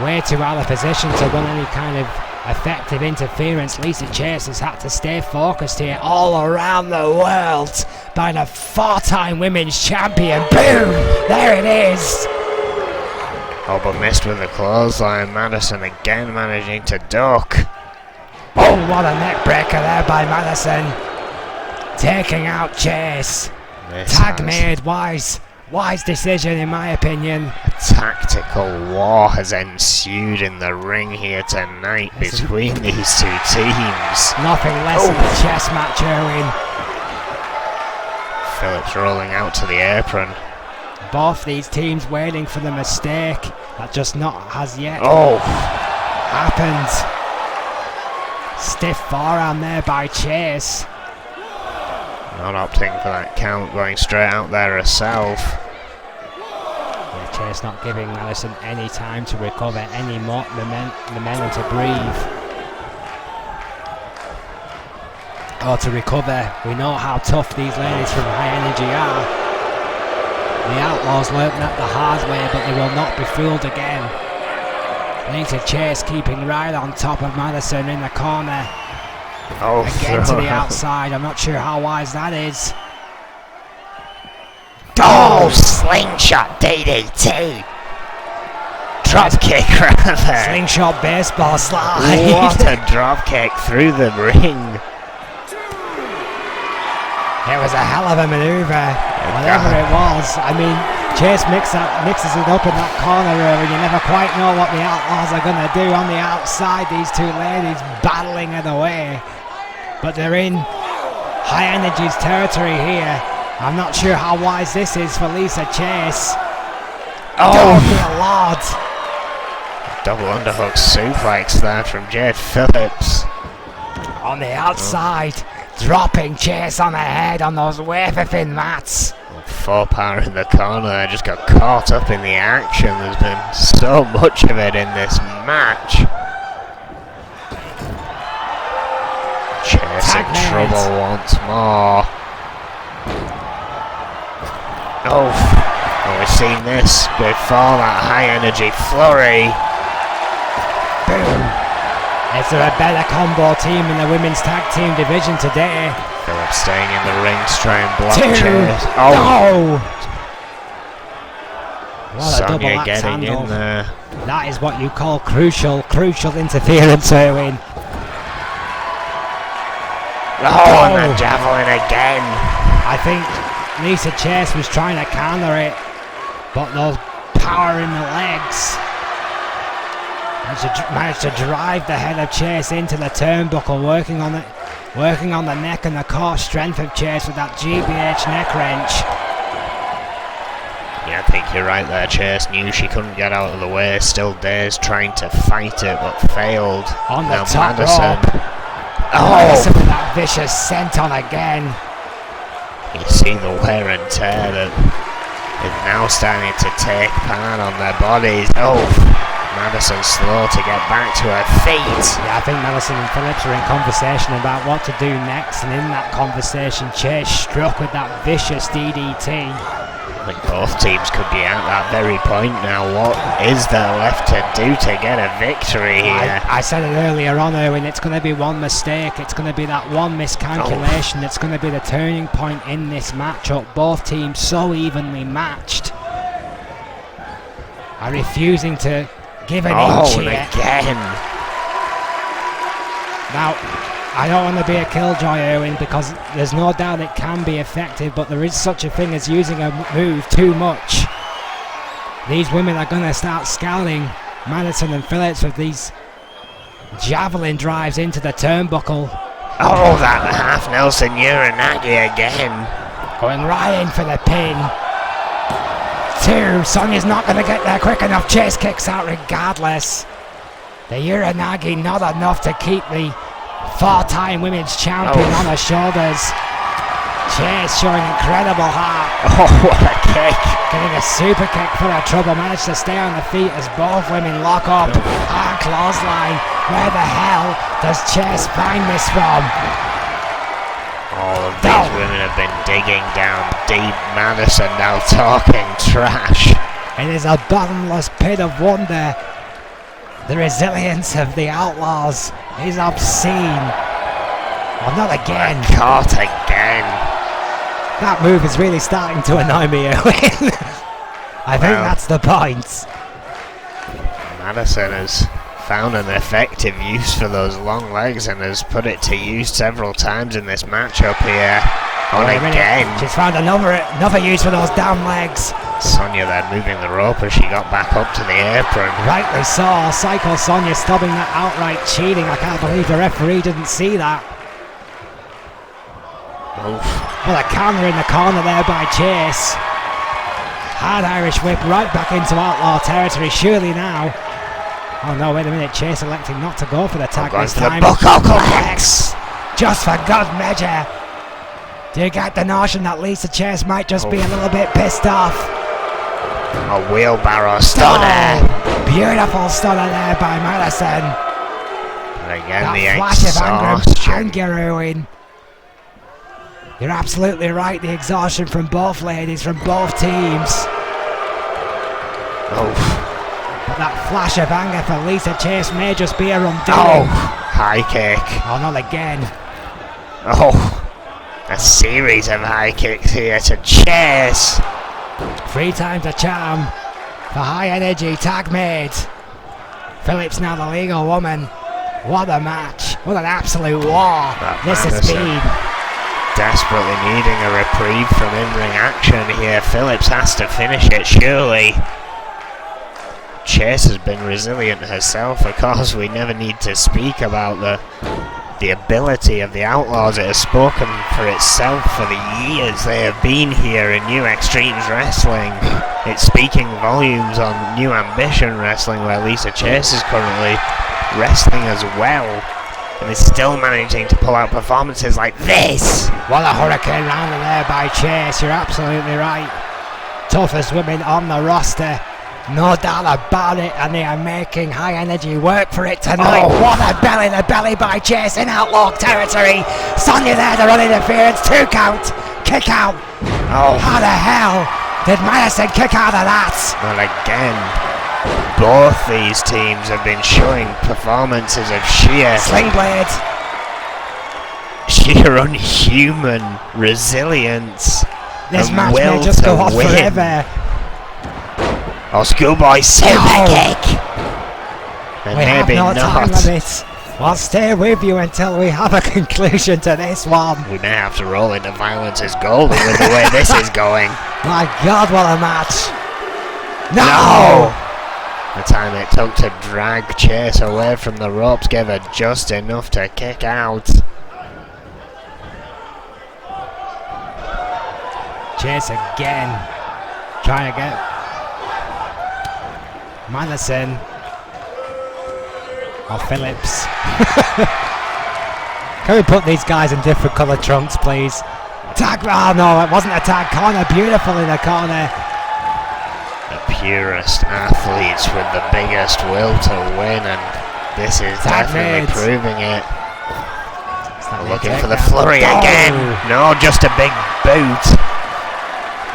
way too out of position to run any kind of effective interference. Lisa Chase has had to stay focused here all around the world by the 4-time women's champion. Boom! There it is! Oh, but missed with the clothesline. Madison again managing to duck. Oh, what a neck breaker there by Madison. Taking out Chase. Tag made. Wise decision in my opinion. A tactical war has ensued in the ring here tonight between these two teams. Nothing less than a chess match, Erwin. Phillips rolling out to the apron. Both these teams waiting for the mistake that just not has yet happened. Stiff forearm there by Chase. Not opting for that count, going straight out there herself. Yeah, Chase not giving Madison any time to recover, any more momentum to breathe. Or to recover. We know how tough these ladies from High Energy are. The Outlaws learned that the hard way, but they will not be fooled again. Lisa Chase keeping right on top of Madison in the corner. Again to the outside. I'm not sure how wise that is. Oh, slingshot DDT. Drop kick rather. Slingshot baseball slide. What a drop kick through the ring. It was a hell of a maneuver. Whatever it was. I mean, Chase mixes it up in that corner and you never quite know what the Outlaws are going to do on the outside. These two ladies battling it away. But they're in High Energy's territory here. I'm not sure how wise this is for Lisa Chase. Oh, dear Lord. Double underhook suplex there from Jade Phillips. On the outside, dropping Chase on her head on those wafer-thin mats. Four power in the corner, just got caught up in the action. There's been so much of it in this match. Chase in trouble once more. Oh, we've seen this before, that high energy flurry. Boom. Is there a better combo team in the women's tag team division today? Phillips staying in the ring to try and block Chase. Oh! What a double Sonia axe getting handle. in there. That is what you call crucial interference, Erwin. Oh, and the javelin again. I think Lisa Chase was trying to counter it, but those power in the legs. And she managed to drive the head of Chase into the turnbuckle, working on the neck and the core strength of Chase with that GBH neck wrench. Yeah, I think you're right there. Chase knew she couldn't get out of the way, still dazed, trying to fight it, but failed. On the now top Madison. rope. Madison with that vicious senton again. You see the wear and tear that is now starting to take part on their bodies. Oh, Madison slow to get back to her feet. Yeah, I think Madison and Phillips are in conversation about what to do next, and in that conversation, Chase struck with that vicious DDT. I think both teams could be at that very point now. What is there left to do to get a victory here? I said it earlier on, Erwin, it's going to be one mistake. It's going to be that one miscalculation that's going to be the turning point in this matchup. Both teams so evenly matched are refusing to give an inch and here. again. Now, I don't want to be a killjoy, Erwin, because there's no doubt it can be effective, but there is such a thing as using a move too much. These women are going to start scouting Madison and Phillips with these javelin drives into the turnbuckle. Oh, that half Nelson Uranagi again. Going right in for the pin. 2. Sonya's not going to get there quick enough. Chase kicks out regardless. The Uranagi not enough to keep the 4-time women's champion on her shoulders. Chase showing incredible heart. Oh, what a kick. Getting a super kick full of trouble. Managed to stay on the feet as both women lock up. Hard clothesline. Where the hell does Chase find this from? All of these women have been digging down deep. Madison now talking trash. It is a bottomless pit of wonder. The resilience of the Outlaws is obscene. Oh, not again. Caught again. That move is really starting to annoy me, Owen. I think that's the point. Madison has found an effective use for those long legs and has put it to use several times in this matchup here. Again. She's found another use for those down legs. Sonya there moving the rope as she got back up to the apron. Rightly so. Psycho Sonya stopping that outright cheating. I can't believe the referee didn't see that. Oof. Well, a counter in the corner there by Chase. Hard Irish whip right back into Outlaw territory. Surely now. Oh no, wait a minute. Chase electing not to go for the tag this time. Just for good measure. Do you get the notion that Lisa Chase might just be a little bit pissed off? A wheelbarrow stunner. Beautiful stunner there by Madison. And again, that the flash exhaustion. of anger, Owen. You're absolutely right. The exhaustion from both ladies, from both teams. Oh. But that flash of anger for Lisa Chase may just be her undoing. Oh, high kick. Oh, not again. Oh, a series of high kicks here to Chase. 3 times a charm for High Energy tag made. Phillips now the legal woman. What a match. What an absolute war this has been. Desperately needing a reprieve from in-ring action here. Phillips has to finish it, surely. Chase has been resilient herself. Of course, we never need to speak about the ability of the Outlaws. It has spoken for itself for the years they have been here in New Extremes Wrestling. It's speaking volumes on New Ambition Wrestling, where Lisa Chase is currently wrestling as well, and is still managing to pull out performances like this. What a hurricane rounder there by Chase. You're absolutely right. Toughest women on the roster. No doubt about it, and they are making High Energy work for it tonight. Oh. What a belly to belly by Chase in Outlaw territory. Sonya there to run interference. 2 count. Kick out. Oh. How the hell did Madison kick out of that? And again, both these teams have been showing performances of sheer Sling blade. unhuman resilience. This and match will may just to go off win. forever. Oh, schoolboy super kick. And We have maybe no time not. limit. I'll stay with you until we have a conclusion to this one. We may have to roll into violence is golden with the way this is going. My God, what a match! No! The time it took to drag Chase away from the ropes gave her just enough to kick out. Chase again, trying to get Madison or Phillips. Can we put these guys in different coloured trunks, please? Tag! Oh no, it wasn't a tag corner. Beautiful in the corner. The purest athletes with the biggest will to win, and this is definitely proving it. Looking for the flurry again. No, just a big boot.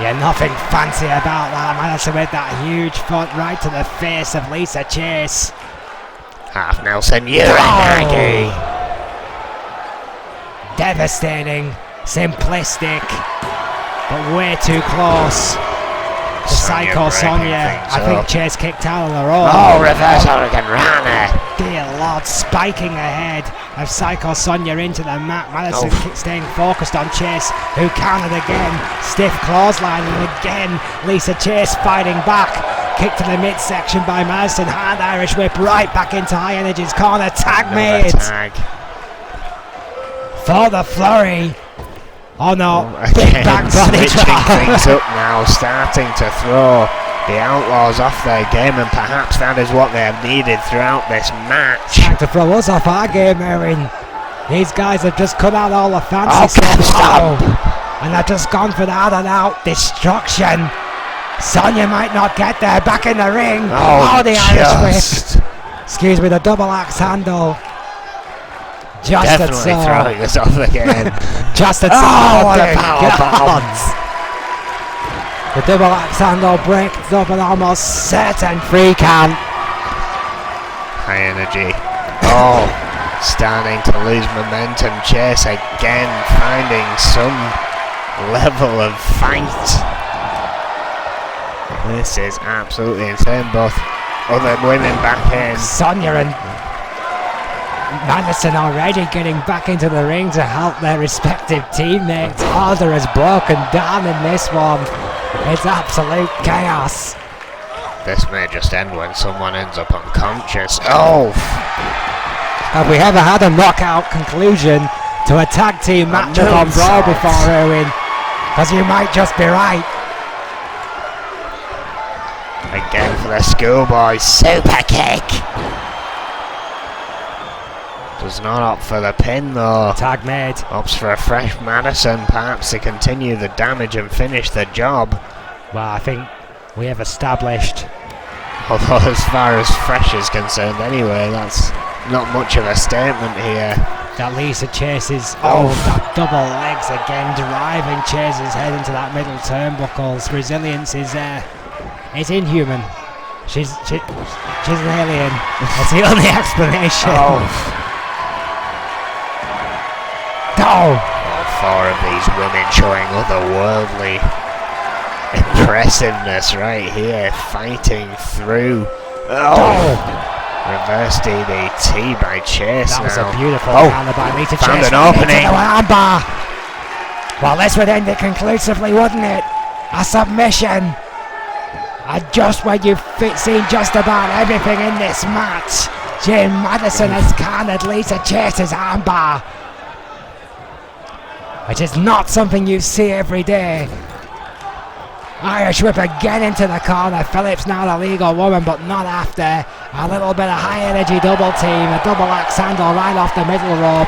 Yeah, nothing fancy about that. Madison with that huge foot right to the face of Lisa Chase. Half Nelson Uranagi. Devastating, simplistic, but way too close. The Psycho Sonya. I think Chase kicked out on her own. Oh, reverse Hurricane Rana. Dear Lord, spiking ahead of Psycho Sonya into the mat. Madison staying focused on Chase, who countered again. Stiff clothesline, and again Lisa Chase fighting back. Kick to the midsection by Madison. Hand Irish whip right back into High Energy's corner. Tag Another made tag. for the flurry. Oh no, Again, big back body switching drop. things up now, starting to throw the Outlaws off their game, and perhaps that is what they have needed throughout this match. Trying to throw us off our game, Erwin. These guys have just cut out all the fancy Okay, stuff. stop. And they've just gone for the out and out destruction. Sonya might not get there. Back in the ring. Oh, the Irish whip. just Excuse me, the double axe handle. Just definitely throwing us off again. Just at Oh, what a dear power God. The double axe handle breaks up an almost certain free count. High Energy. Oh, starting to lose momentum. Chase again, finding some level of fight. This is absolutely insane. Both other women back in. Sonya and Madison already getting back into the ring to help their respective teammates. Order has broken down in this one. It's absolute chaos. This may just end when someone ends up unconscious. Oh, Have we ever had a knockout conclusion to a tag team matchup on Brawl moonsault. before, Erwin? Because you might just be right. again for the schoolboy. Super kick. Does not opt for the pin though. Tag made. Opts for a fresh Madison, perhaps to continue the damage and finish the job. Well, I think we have established. Although as far as fresh is concerned anyway, that's not much of a statement here. That Lisa chases. Oh, that double legs again, driving Chase's head into that middle turnbuckles. Resilience is inhuman. She's an alien. That's the only explanation. All four of these women showing otherworldly impressiveness right here, fighting through. Reverse DDT by Chase. That was now. a beautiful Oh, counter by Lisa found Chase. an opening. Armbar. Well, this would end it conclusively, wouldn't it? A submission. And just when you've seen just about everything in this match, Jane Madison has countered Lisa Chase's armbar, which is not something you see every day. Irish whip again into the corner. Phillips now the legal woman, but not after. A little bit of high energy double team. A double axe handle right off the middle rope.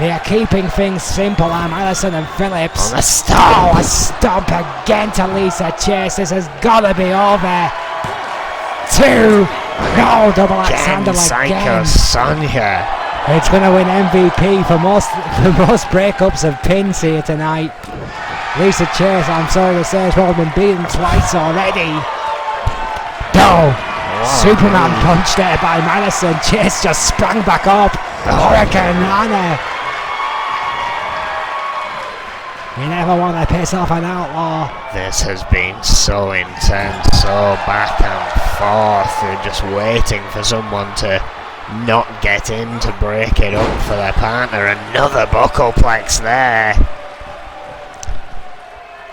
They are keeping things simple. Madison and Phillips. On the stomp. A stomp again to Lisa Chase. This has got to be over. 2. No, double axe handle Psycho again. Sonya. It's going to win MVP for most breakups of pins here tonight. Lisa Chase, I'm sorry to say, has probably been beaten twice already. No! Superman punch there by Madison. Chase just sprang back up. Hurricane Rana. You never want to piss off an outlaw. This has been so intense, so back and forth. They're just waiting for someone to not get in to break it up for their partner. Another buckleplex there.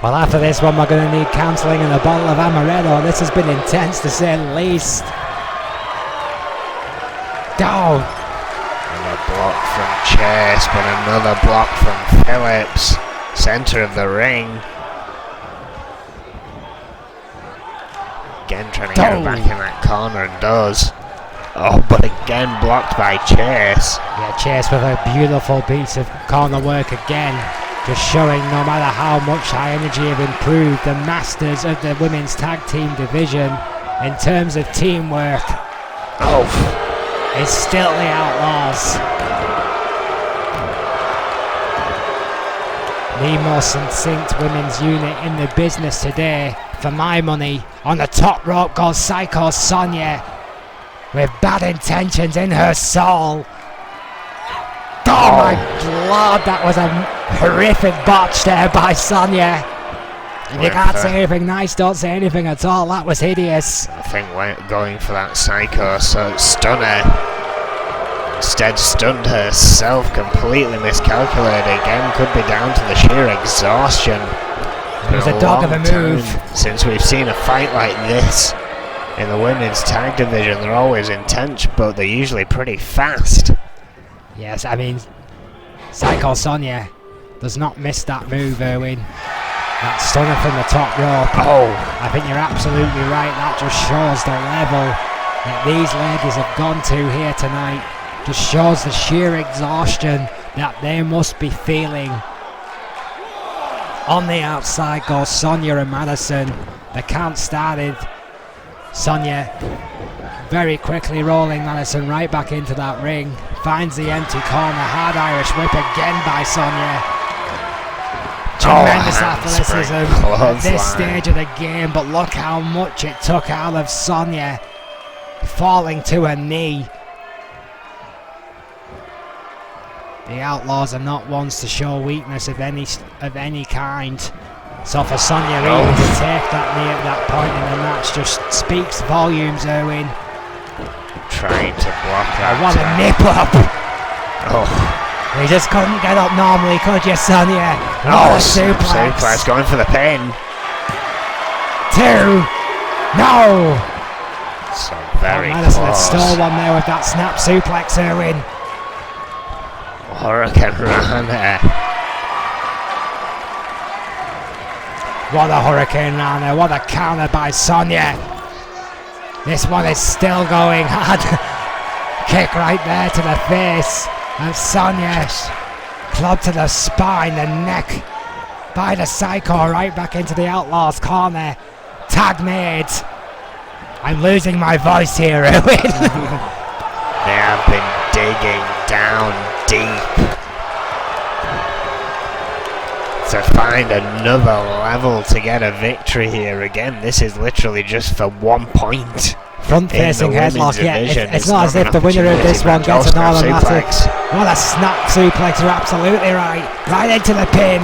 Well, after this one, we're going to need counselling and a bottle of amaretto. This has been intense to say the least. Down. Another block from Chase, but another block from Phillips. Centre of the ring. Again trying to get her back in that corner, and does. Oh, but again blocked by Chase. Yeah, Chase with a beautiful piece of corner work again. Just showing no matter how much High Energy have improved, the masters of the women's tag team division in terms of teamwork is still the Outlaws. The most succinct women's unit in the business today, for my money. On the top rope goes Psycho Sonya with bad intentions in her soul. Oh my God, that was a horrific botch there by Sonya. If you can't say anything nice, don't say anything at all. That was hideous. I think going for that Psycho stunner. Instead stunned herself, completely miscalculated. Again, could be down to the sheer exhaustion. It was a dog of a move. Since we've seen a fight like this. in the women's tag division. They're always intense, but they're usually pretty fast. Yes, I mean, Psycho Sonia does not miss that move, Erwin. That stunner from the top rope. Oh, I think you're absolutely right. That just shows the level that these ladies have gone to here tonight. Just shows the sheer exhaustion that they must be feeling. On the outside goes Sonia and Madison. The count started. Sonia very quickly rolling Madison right back into that ring. Finds the empty corner. Hard Irish whip again by Sonia. Tremendous athleticism at this stage of the game, but look how much it took out of Sonia. Falling to her knee. The Outlaws are not ones to show weakness of any kind. So for Sonia even to take that knee at that point in the match just speaks volumes, Erwin. Trying to block that. What a nip up! Oh, You just couldn't get up normally, could you, Sonia? oh, What a suplex. going for the pin. 2. No! So very Madison had close. stole one there with that snap suplex, Erwin. Hurricane Rana. What a Hurricane Rana, what a counter by Sonia. This one is still going hard. Kick right there to the face. And Sonia, club to the spine, the neck by the Psycho, right back into the Outlaws corner. Tag made. I'm losing my voice here, Erwin. They have been digging down deep to find another level to get a victory here. Again, this is literally just for 1 point. Front facing headlock, yeah. It's not as if the winner of this one opportunity gets for an Joe automatic. suplex. What a snap suplex, you're absolutely right. Right into the pin.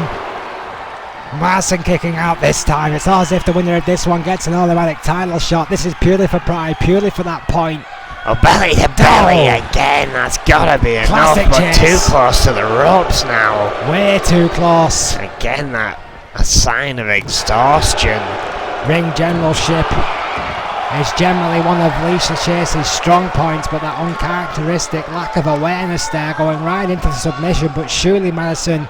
Madison kicking out this time. It's not as if the winner of this one gets an automatic title shot. This is purely for pride, purely for that point. Oh, belly to belly again. That's gotta be enough, Classic but chase. too close to the ropes now. Way too close. Again, that a sign of exhaustion. Ring generalship is generally one of Alicia Chase's strong points, but that uncharacteristic lack of awareness there, going right into the submission. But surely Madison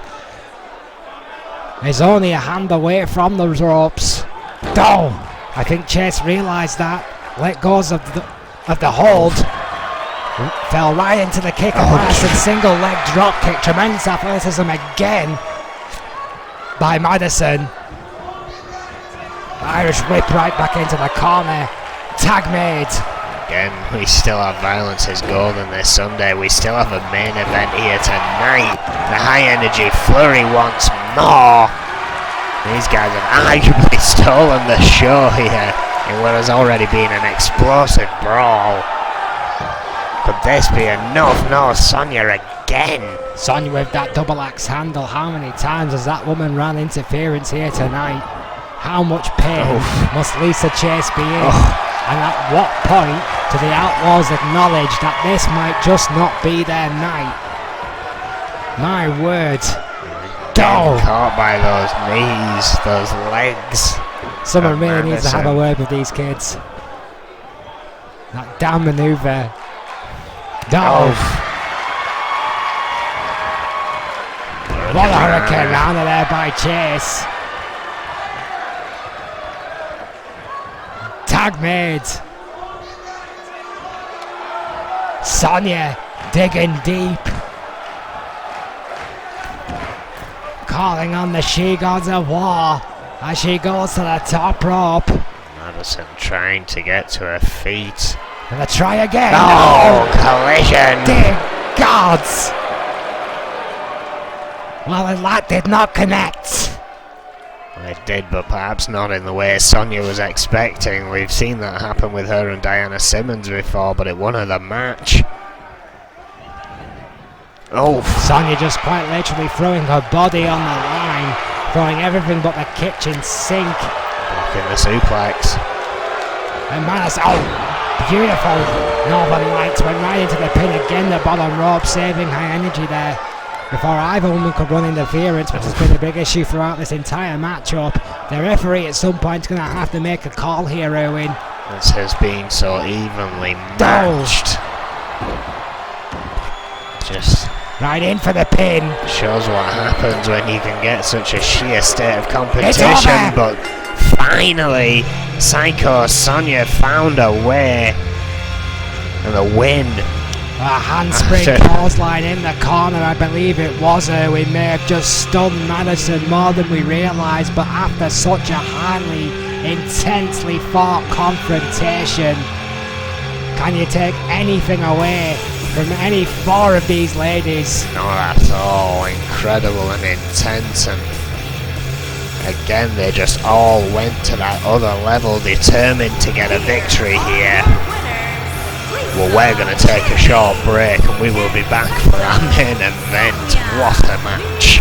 is only a hand away from the ropes. Oh, I think Chase realised that. Let go of the hold. Fell right into the kick of Madison. Single leg drop kick. Tremendous athleticism again by Madison. Irish whip right back into the corner. Tag made. Again, we still have Violence is Golden this Sunday. We still have a main event here tonight. The high energy flurry once more. These guys have arguably stolen the show here in what has already been an explosive brawl. Could this be enough? No, Sonia again. Sonia with that double axe handle. How many times has that woman ran interference here tonight? How much pain must Lisa Chase be in? And at what point do the Outlaws acknowledge that this might just not be their night? My word. Getting caught by those knees, those legs. Someone really needs to have a word with these kids. That damn maneuver. What a Hurricane Rana there by Chase. Tag made. Sonia digging deep. Calling on the she-gods of war as she goes to the top rope. Madison trying to get to her feet. Gonna try again. Oh, collision. Dear gods. Well, that did not connect. It did, but perhaps not in the way Sonia was expecting. We've seen that happen with her and Diana Simmons before, but it won her the match. Oh, Sonia just quite literally throwing her body on the line, throwing everything but the kitchen sink. blocking the suplex. And Madison, beautiful Northern Lights went right into the pin again, the bottom rope, saving high energy there before either woman could run interference, which has been a big issue throughout this entire matchup. The referee at some point is going to have to make a call here, Erwin. This has been so evenly matched. Just right in for the pin. shows what happens when you can get such a sheer state of competition. But finally, Psycho Sonia found a way and a win. A handspring clothesline in the corner, I believe it was. We may have just stunned Madison more than we realised, but after such a highly, intensely fought confrontation, can you take anything away from any four of these ladies? Not at all. Incredible and intense, and again they just all went to that other level, determined to get a victory here. Well, we're going to take a short break and we will be back for our main event. What a match.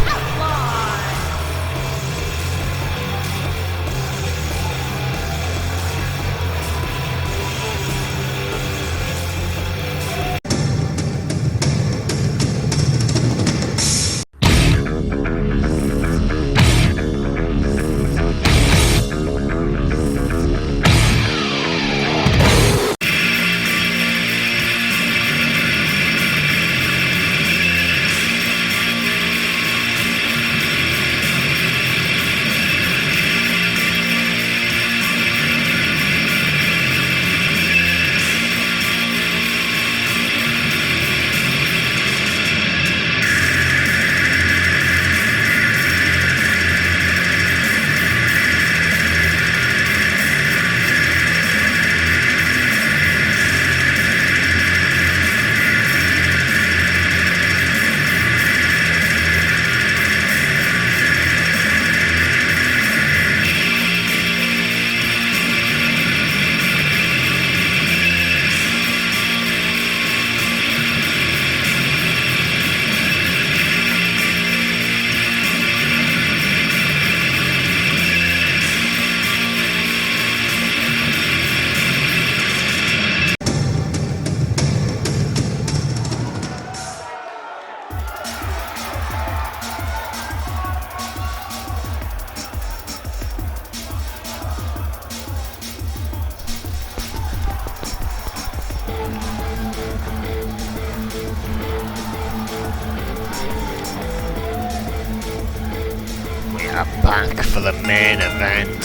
Back for the main event.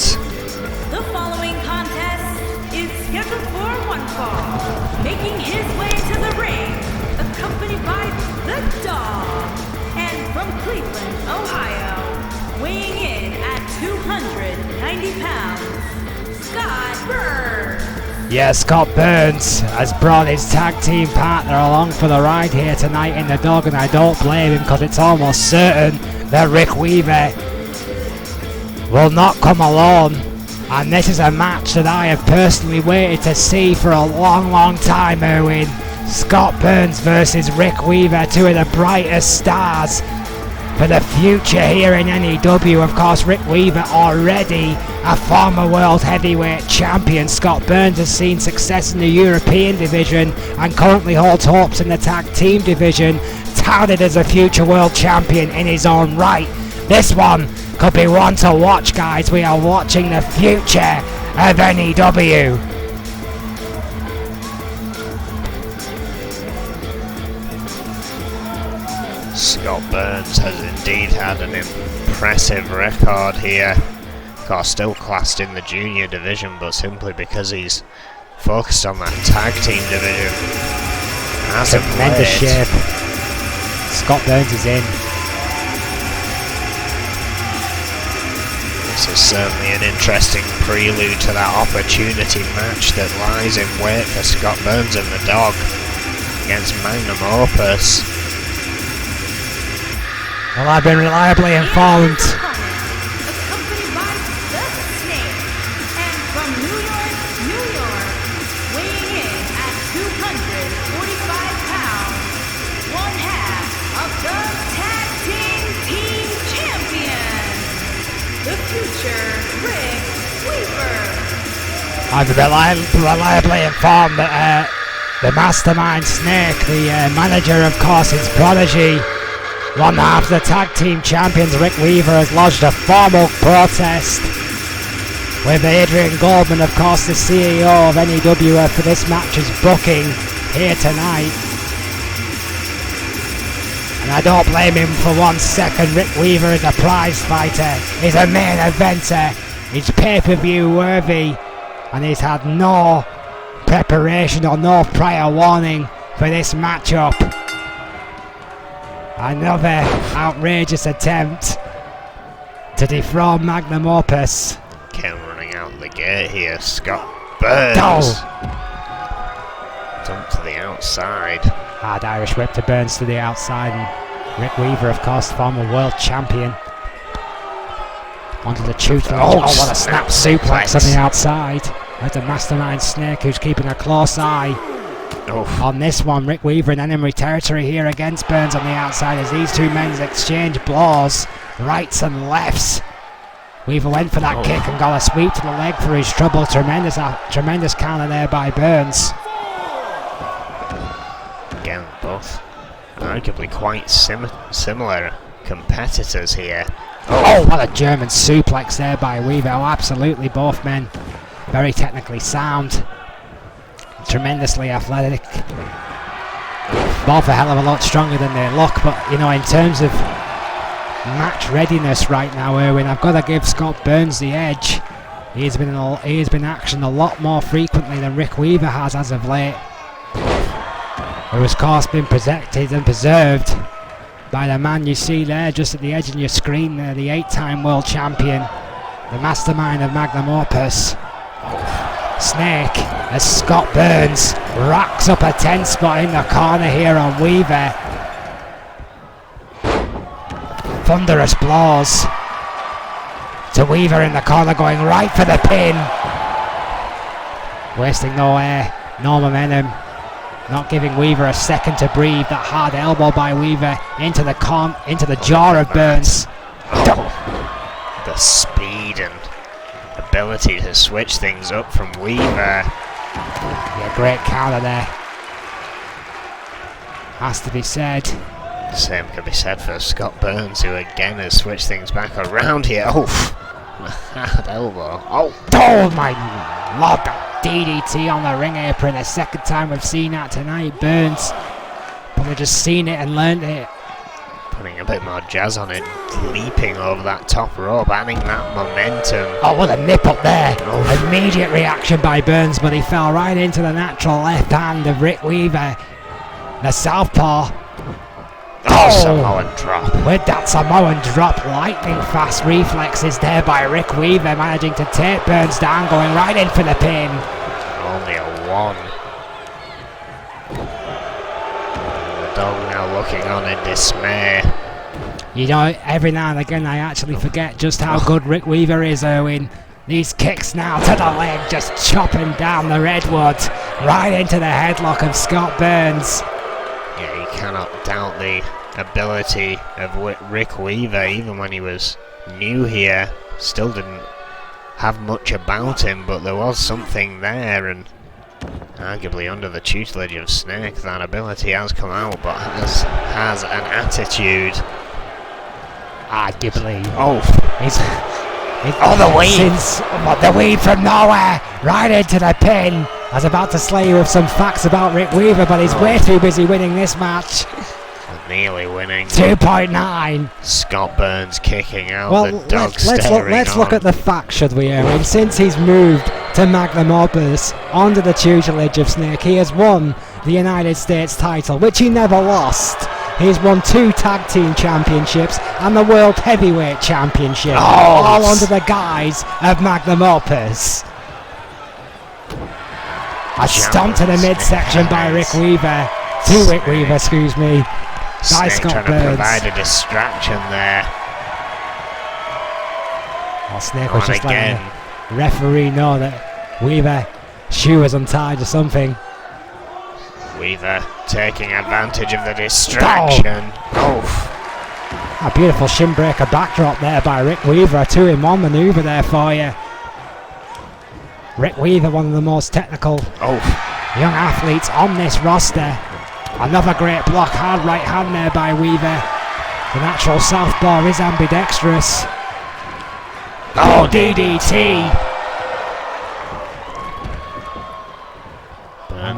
The following contest is scheduled for one fall. Making his way to the ring, accompanied by the Dog, and from Cleveland, Ohio, weighing in at 290 pounds, Scott Burns. Yeah, Scott Burns has brought his tag team partner along for the ride here tonight in the Dog, and I don't blame him because it's almost certain that Rick Weaver will not come alone, and this is a match that I have personally waited to see for a long time, Erwin. Scott Burns versus Rick Weaver, two of the brightest stars for the future here in N.E.W. Of course, Rick Weaver already a former world heavyweight champion. Scott Burns has seen success in the European division and currently holds hopes in the tag team division, touted as a future world champion in his own right. This one could be one to watch, guys. We are watching the future of N.E.W. Scott Burns has indeed had an impressive record here. Of course, still classed in the junior division, but simply because he's focused on that tag team division. Tremendous shape. Scott Burns is in. This is certainly an interesting prelude to that opportunity match that lies in wait for Scott Burns and the Dog against Magnum Opus. Well, I've been reliably informed. Accompanied by the Snake, and from New York, New York, weighing in at 245 pounds, one half of the Tag Team Champions, the future Rick Weaver. I've been reliably informed that the mastermind Snake, the manager, of course, his prodigy, one half of the tag team champions, Rick Weaver, has lodged a formal protest with Adrian Goldman, of course, the CEO of N.E.W. for this match's booking here tonight. And I don't blame him for 1 second. Rick Weaver is a prize fighter, he's a main eventer, he's pay-per-view worthy, and he's had no preparation or no prior warning for this matchup. Another outrageous attempt to Magnum Opus. Ken running out the gate here. Scott Burns. Dump to the outside. Hard Irish whip to Burns to the outside. And Rick Weaver, of course, former world champion. Onto the tutelage. Oh, what a snap suplex on the outside. There's the Mastermind Snake, who's keeping a close eye on this one. Rick Weaver in enemy territory here against Burns on the outside as these two men exchange blows, rights and lefts. Weaver went for that kick and got a sweep to the leg for his trouble. Tremendous counter there by Burns. Again, both arguably quite similar competitors here. Oh, what a German suplex there by Weaver. Oh, absolutely, both men very technically sound, tremendously athletic, both a hell of a lot stronger than they look. But you know, in terms of match readiness right now, Erwin, I've got to give Scott Burns the edge. He has been actioned a lot more frequently than Rick Weaver has as of late, who has of course been protected and preserved by the man you see there just at the edge of your screen there, the 8-time world champion, the mastermind of Magnum Opus, Snake, as Scott Burns racks up a 10 spot in the corner here on Weaver. Thunderous blows to Weaver in the corner, going right for the pin. Wasting no air, no momentum, not giving Weaver a second to breathe. That hard elbow by Weaver into the jaw of Burns. The speed and ability to switch things up from Weaver. Yeah, great counter there, has to be said. Same can be said for Scott Burns, who again has switched things back around here. Oh, hard elbow. Oh my lord, DDT on the ring apron, the second time we've seen that tonight. Burns probably just seen it and learned it. Putting a bit more jazz on it, leaping over that top rope, adding that momentum. Oh, what a nip up there. Immediate reaction by Burns, but he fell right into the natural left hand of Rick Weaver, the southpaw. Samoan drop. With that Samoan drop, lightning fast reflexes there by Rick Weaver, managing to take Burns down, going right in for the pin. Only a 1. The dog now looking on in dismay. You know, every now and again I actually forget just how good Rick Weaver is, Erwin. These kicks now to the leg, just chopping down the redwood, right into the headlock of Scott Burns. Yeah, you cannot doubt the ability of Rick Weaver. Even when he was new here, still didn't have much about him, but there was something there, and arguably under the tutelage of Snake, that ability has come out, but has an attitude. Arguably. The weave! The weave from nowhere, right into the pin. I was about to slay you with some facts about Rick Weaver, but he's way too busy winning this match. Nearly winning. 2.9. Scott Burns kicking out. Well, the dog let's look at the facts, should we, Erwin? Since he's moved to Magnum Opus under the tutelage of Snake, he has won the United States title, which he never lost. He's won 2 tag team championships and the World Heavyweight Championship, all under the guise of Magnum Opus. A stomp to the midsection by Rick Weaver. To Rick Weaver, excuse me. By Snake Scott trying Burns. to provide a distraction there. Well, Snake was just letting the referee know that Weaver shoe was untied or something. Weaver taking advantage of the distraction. A beautiful shin breaker backdrop there by Rick Weaver. A 2-in-1 maneuver there for you. Rick Weaver, one of the most technical young athletes on this roster. Another great block, hard right hand there by Weaver. The natural southpaw is ambidextrous. DDT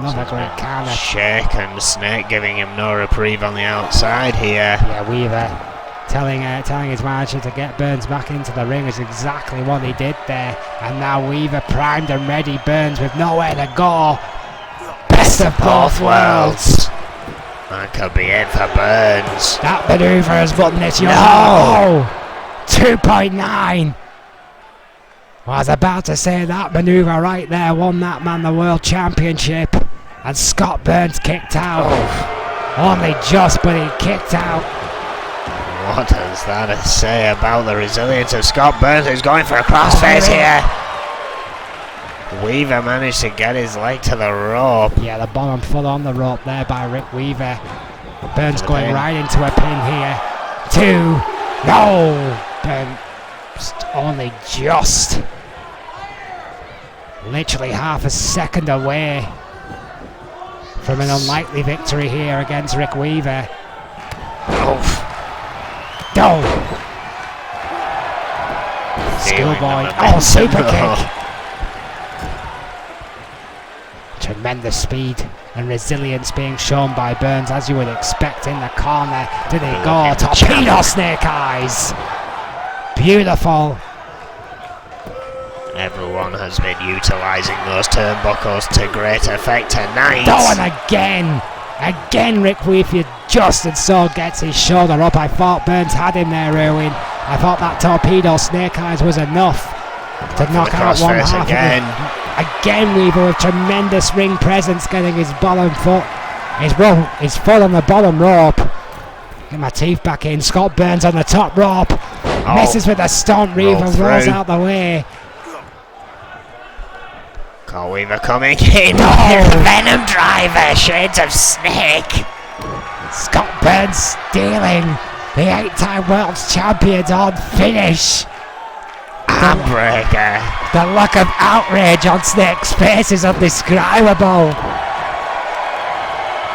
Another great counter. Shake and Snake giving him no reprieve on the outside here. Yeah, Weaver telling his manager to get Burns back into the ring is exactly what he did there. And now Weaver primed and ready. Burns with nowhere to go. Best of both worlds. That could be it for Burns. That maneuver has gotten this young. No! 2.9. Well, I was about to say that maneuver right there won that man the World Championship. And Scott Burns kicked out. Only just, but he kicked out. What does that say about the resilience of Scott Burns, who's going for a crossface here? Weaver managed to get his leg to the rope. Yeah, the bottom foot on the rope there by Rick Weaver. Burns going right into a pin here. 2. No! Burns only just. Literally half a second away from an unlikely victory here against Rick Weaver. No! Schoolboy. Oh, super kick! Tremendous speed and resilience being shown by Burns, as you would expect in the corner. Did he go? Torpedo Snake Eyes! Beautiful. Everyone has been utilising those turnbuckles to great effect tonight. Oh, and again! Again, Rick Weaver just and so gets his shoulder up. I thought Burns had him there, Erwin. I thought that torpedo Snake Eyes was enough to knock out one half again. Again, Weaver with tremendous ring presence, getting his bottom foot, his foot on the bottom rope. Get my teeth back in. Scott Burns on the top rope. Misses with a stomp. Weaver rolls out the way. Cole Weaver coming in. Venom Driver, Shades of Snake. Scott Burns stealing the 8-time world champions on finish. Armbreaker. The look of outrage on Snake's face is undescribable.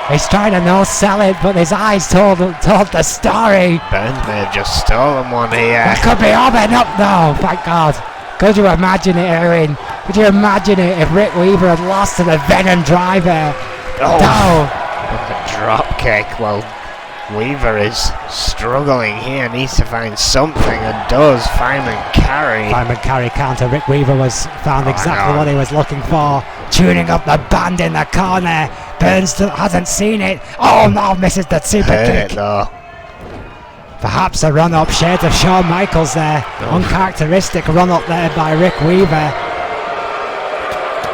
He's trying to no-sell it, but his eyes told the story. Burns may have just stolen one here. That could be all been up though, thank God. Could you imagine it, Erwin? Could you imagine it if Rick Weaver had lost to the Venom Driver? With a drop kick. Well, Weaver is struggling here, needs to find something, and does. Fireman carry counter. Rick Weaver found exactly what he was looking for. Tuning up the band in the corner. Burns still hasn't seen it. Oh no, misses the super kick. It though. Perhaps a run-up, shades of Shawn Michaels there. Uncharacteristic run-up there by Rick Weaver.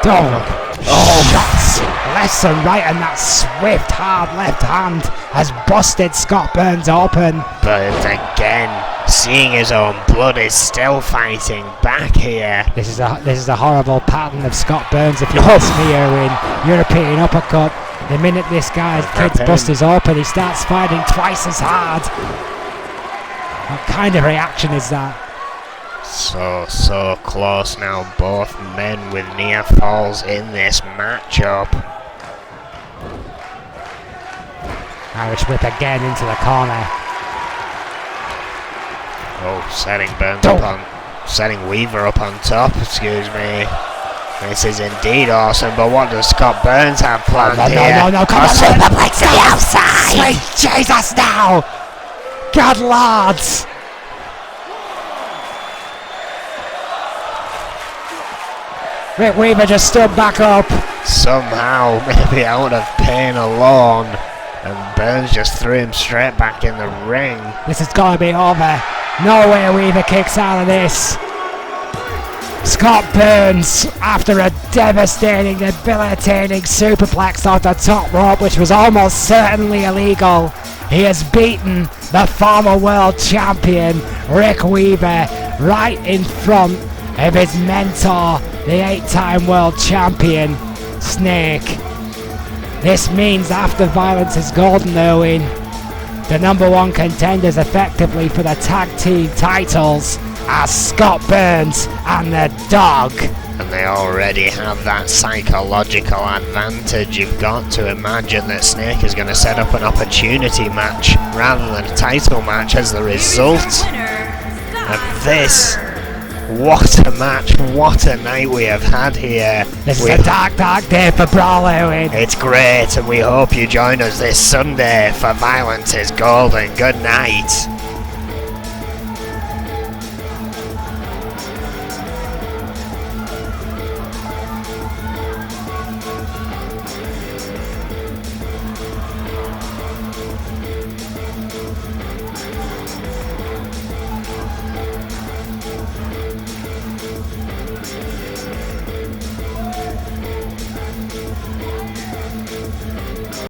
Shots left and right, and that swift, hard left hand has busted Scott Burns open. Burns again, seeing his own blood, is still fighting back here. This is a horrible pattern of Scott Burns, if you ask me, Erwin. European uppercut. The minute this guy's kid's bust is open, he starts fighting twice as hard. What kind of reaction is that? So close now, both men with near falls in this matchup. Irish whip again into the corner. Setting Burns setting Weaver up on top, excuse me. This is indeed awesome, but what does Scott Burns have planned here? No, come on, Superplex to the outside. Sweet Jesus now! God lads! Rick Weaver just stood back up. Somehow, maybe out of pain alone, and Burns just threw him straight back in the ring. This is gonna be over. No way Weaver kicks out of this. Scott Burns, after a devastating, debilitating superplex off the top rope, which was almost certainly illegal, he has beaten the former world champion Rick Weaver right in front of his mentor, the 8-time world champion Snake. This means after Violence is Golden, Erwin, the #1 contenders effectively for the tag team titles are Scott Burns and the Dog. And they already have that psychological advantage. You've got to imagine that Snake is going to set up an opportunity match rather than a title match as the result of this. What a match, what a night we have had here. This is We- a dark, dark day for Brawl, Owen. It's great, and we hope you join us this Sunday for Violence is Golden. Good night.